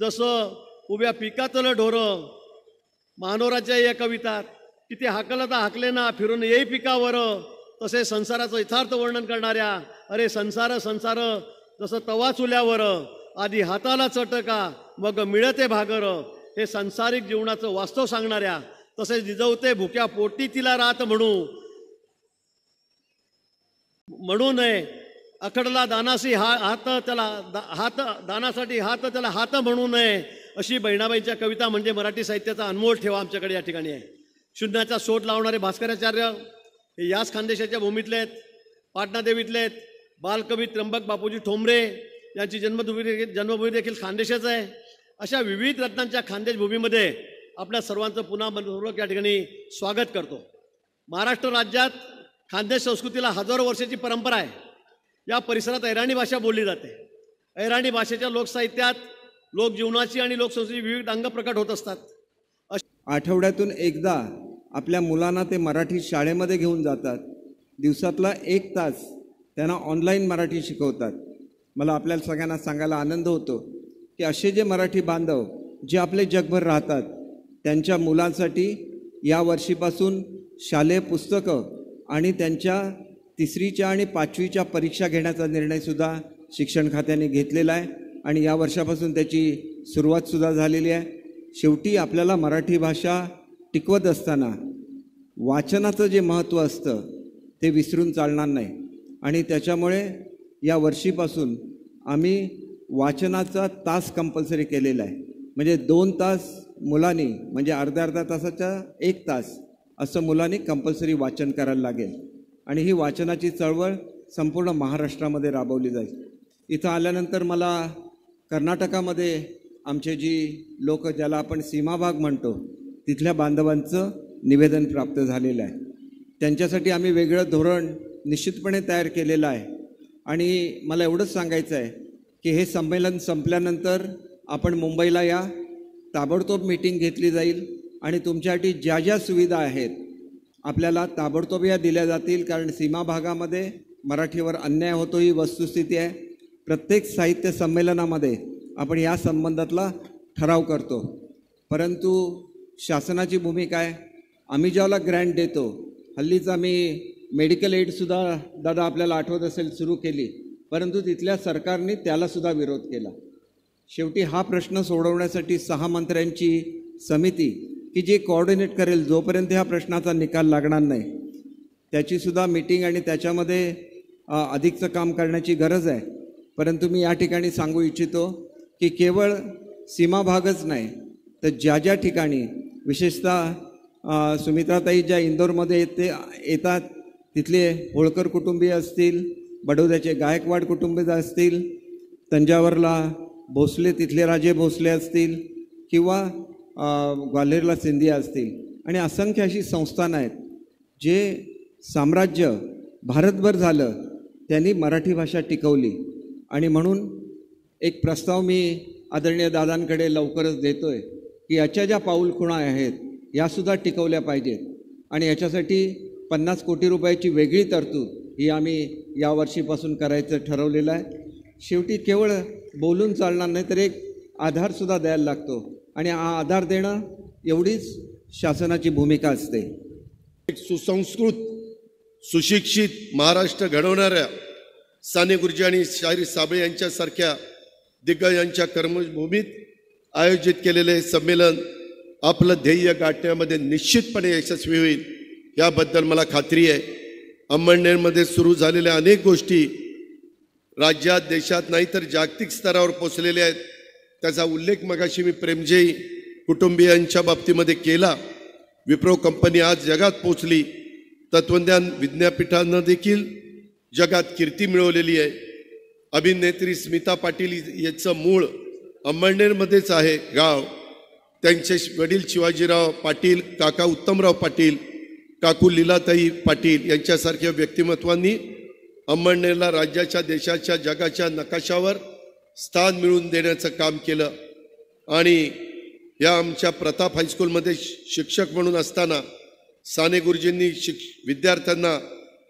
जसं उभ्या पिकातलं ढोरं, मानोराच्या या कवितात किती हाकलता हाकले ना फिरून येई पिकावर, तसे संसाराचं यथार्थ वर्णन करणाऱ्या अरे संसार संसार जसं तवा चुल्यावर, आधी हाताला चटका मग मिळते भागर, हे सांसारिक जीवनाचं वास्तव सांगणाऱ्या, तसेच निजवते भुक्या पोटी तिला रात म्हणू नये, अखडला दानासी हात त्याला हात दानासाठी हात त्याला हात म्हणू नये, अशी बहिणाबाईंच्या कविता म्हणजे मराठी साहित्याचा अनमोल ठेवा आमच्याकडे या ठिकाणी आहे. शून्याचा शोध लावणारे भास्कराचार्य हे याच खानदेशाच्या भूमीतले आहेत, पाटणादेवीतले आहेत. बालकवी त्र्यंबक बापूजी ठोंबरे यांची जन्मभूमी देखील खानदेशाच आहे. अशा विविध रत्नांच्या खानदेश भूमीमध्ये आपल्या सर्वांचं पुन्हा मनपूर्वक या ठिकाणी स्वागत करतो. महाराष्ट्र राज्यात खानदेश संस्कृतीला हजारो वर्षाची परंपरा आहे. या परिसरात अहिराणी भाषा बोलली जाते. अहिराणी भाषेच्या लोकसाहित्यात लोकजीवनाची आणि लोकसंस्कृतीची विविध अंग प्रकट होत असतात. आठवड्यातून एकदा आपल्या मुलांना ते मराठी शाळेमध्ये घेऊन जातात. दिवसातला 1 तास त्यांना ऑनलाईन मराठी शिकवतात. मला आपल्याला सगळ्यांना सांगायला आनंद होतो की असे जे मराठी बांधव जे आपले जगभर राहतात त्यांच्या मुलांसाठी या वर्षीपासून शालेय पुस्तकं आणि त्यांच्या 3रीच्या आणि 5वीच्या परीक्षा घेण्याचा निर्णयसुद्धा शिक्षण खात्याने घेतलेला आहे आणि या वर्षापासून त्याची सुरुवातसुद्धा झालेली आहे. शेवटी आपल्याला मराठी भाषा टिकवत असताना वाचनाचं जे महत्त्व असतं ते विसरून चालणार नाही आणि त्याच्यामुळे या वर्षीपासून आम्ही वाचनाचा तास कंपल्सरी केलेला आहे. म्हणजे 2 तास मुलांनी म्हणजे अर्ध्या तासाचा 1 तास असं मुलांनी कंपल्सरी वाचन करायला लागेल आणि ही वाचनाची चळवळ संपूर्ण महाराष्ट्रामध्ये राबवली जाईल. इथं आल्यानंतर मला कर्नाटकामध्ये आमचे जी लोक ज्याला आपण सीमाभाग म्हणतो तिथल्या बांधवांचं निवेदन प्राप्त झालेलं आहे. त्यांच्यासाठी आम्ही वेगळं धोरण निश्चितपणे तयार केलेलं आहे आणि मला एवढंच सांगायचं आहे की हे संमेलन संपल्यानंतर आपण मुंबईला या, ताबडतोब मीटिंग घेतली जाईल आणि तुमच्यासाठी ज्या ज्या सुविधा आहेत आपल्याला ताबडतोब या दिल्या जातील. कारण सीमा भागामध्ये मराठीवर अन्याय होतो ही वस्तुस्थिती आहे. प्रत्येक साहित्य संमेलनामध्ये आपण या संबंधातला ठराव करतो, परंतु शासनाची भूमिका आहे. आम्ही ज्याला ग्रँट देतो, हल्लीच आम्ही मेडिकल एडसुद्धा दादा आपल्याला आठवत असेल सुरू केली, परंतु तिथल्या सरकारने त्यालासुद्धा विरोध केला. शेवटी हा प्रश्न सोडवण्यासाठी 6 मंत्र्यांची समिती की जी कोऑर्डिनेट करेल, जोपर्यंत ह्या प्रश्नाचा निकाल लागणार नाही त्याचीसुद्धा मीटिंग आणि त्याच्यामध्ये अधिकचं काम करण्याची गरज आहे. परंतु मी या ठिकाणी सांगू इच्छितो की केवळ सीमाभागच नाही तर ज्या ज्या ठिकाणी विशेषतः सुमित्राताई ज्या इंदोरमध्ये येतात तिथले होळकर कुटुंबीय असतील, बडोद्याचे गायकवाड कुटुंबीय असतील, तंजावरला भोसले तिथले राजे भोसले असतील किंवा ग्वाल्हेरला सिंधिया असतील आणि असंख्य अशी संस्थानं आहेत जे साम्राज्य भारतभर झालं त्यांनी मराठी भाषा टिकवली. आणि म्हणून एक प्रस्ताव मी आदरणीय दादांकडे लवकरच देतो आहे की याच्या ज्या पाऊलखुणा आहेत यासुद्धा टिकवल्या पाहिजेत आणि याच्यासाठी 50 कोटी रुपयाची वेगळी तरतूद ही आम्ही यावर्षीपासून करायचं ठरवलेलं आहे. शेवटी केवळ बोलून चालणार नाही तर एक आधारसुद्धा द्यायला लागतो आणि हा आधार देणं एवढीच शासनाची भूमिका असते. एक सुसंस्कृत सुशिक्षित महाराष्ट्र घडवणाऱ्या साने गुरुजी आणि शाहीर साबळे यांच्यासारख्या दिग्गजांच्या कर्मभूमीत आयोजित केलेले संमेलन आपलं ध्येय गाठण्यामध्ये निश्चितपणे यशस्वी होईल याबद्दल मला खात्री आहे. अंमळनेरमध्ये सुरू झालेल्या अनेक गोष्टी राज्यात देशात नाही तर जागतिक स्तरावर पोचलेल्या आहेत. त्याचा उल्लेख मगाशी मी प्रेमजयी कुटुंबियांच्या बाबतीमध्ये केला. विप्रो कंपनी आज जगात पोचली. तत्वज्ञान विद्यापीठानं देखील जगात कीर्ती मिळवलेली आहे. अभिनेत्री स्मिता पाटील याचं मूळ अंमळनेरमध्येच आहे गाव. त्यांचे वडील शिवाजीराव पाटील, काका उत्तमराव पाटील, काकू लीलाताई पाटील यांच्यासारख्या व्यक्तिमत्वांनी अंमळनेरला राज्याच्या, देशाच्या, जगाच्या नकाशावर स्थान मिळवून देण्याचं काम केलं. आणि या आमच्या प्रताप हायस्कूलमध्ये शिक्षक म्हणून असताना साने गुरुजींनी विद्यार्थ्यांना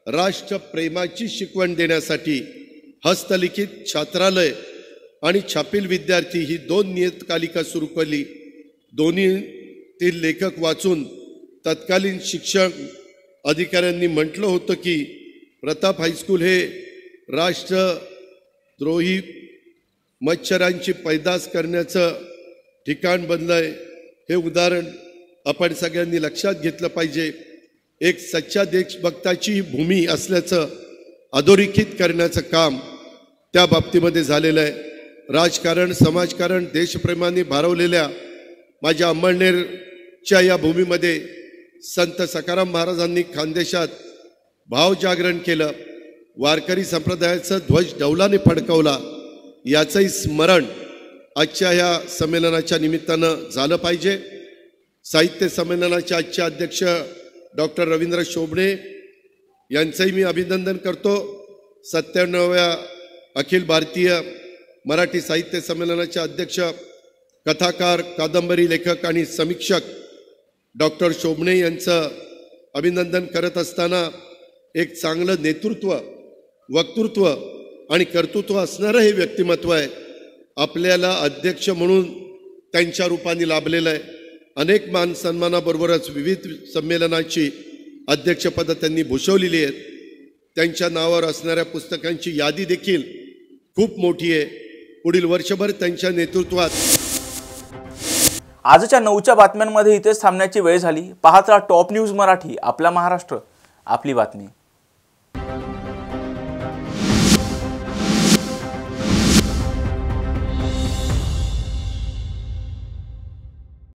राष्ट्रप्रेमाची शिकवण देण्यासाठी हस्तलिखित छात्रालय आणि छापील विद्यार्थी ही 2 नियतकालिका सुरू केली. दोन्हीतील लेखक वाचून तत्कालीन शिक्षण अधिकाऱ्यांनी म्हटलं होतं की प्रताप हायस्कूल हे राष्ट्रद्रोही मच्छरांची पैदास करण्याचं ठिकाण बनलं आहे. हे उदाहरण आपण सगळ्यांनी लक्षात घेतलं पाहिजे. एक सच्चा देशभक्ताची भूमी असल्याचं अधोरेखित करण्याचं काम त्या बाबतीमध्ये झालेलं आहे. राजकारण, समाजकारण, देशप्रेमाने भारावलेल्या माझ्या अंमळनेरच्या या भूमीमध्ये संत सखाराम महाराजांनी खानदेशात भावजागरण केलं. वारकरी संप्रदायाचा ध्वज डौलाने फडकवला. याचंही स्मरण आजच्या ह्या संमेलनाच्या निमित्तानं झालं पाहिजे. साहित्य संमेलनाचे आजचे अध्यक्ष डॉक्टर रवींद्र शोभणे यांचंही मी अभिनंदन करतो. 97व्या अखिल भारतीय मराठी साहित्य संमेलनाचे अध्यक्ष, कथाकार, कादंबरी लेखक आणि समीक्षक डॉक्टर शोभणे यांचं अभिनंदन करत असताना एक चांगलं नेतृत्व, वक्तृत्व आणि कर्तृत्व असणारं हे व्यक्तिमत्व आहे. आपल्याला अध्यक्ष म्हणून त्यांच्या रूपाने लाभलेलं आहे. अनेक मान सन्मानाबरोबरच विविध संमेलनाची अध्यक्षपदं त्यांनी भूषवलेली आहेत. त्यांच्या नावावर असणाऱ्या पुस्तकांची यादी देखील खूप मोठी आहे. पुढील वर्षभर त्यांच्या नेतृत्वात. आजच्या 9च्या बातम्यांमध्ये इथेच थांबण्याची वेळ झाली. पाहत राहा टॉप न्यूज मराठी, आपला महाराष्ट्र, आपली बातमी.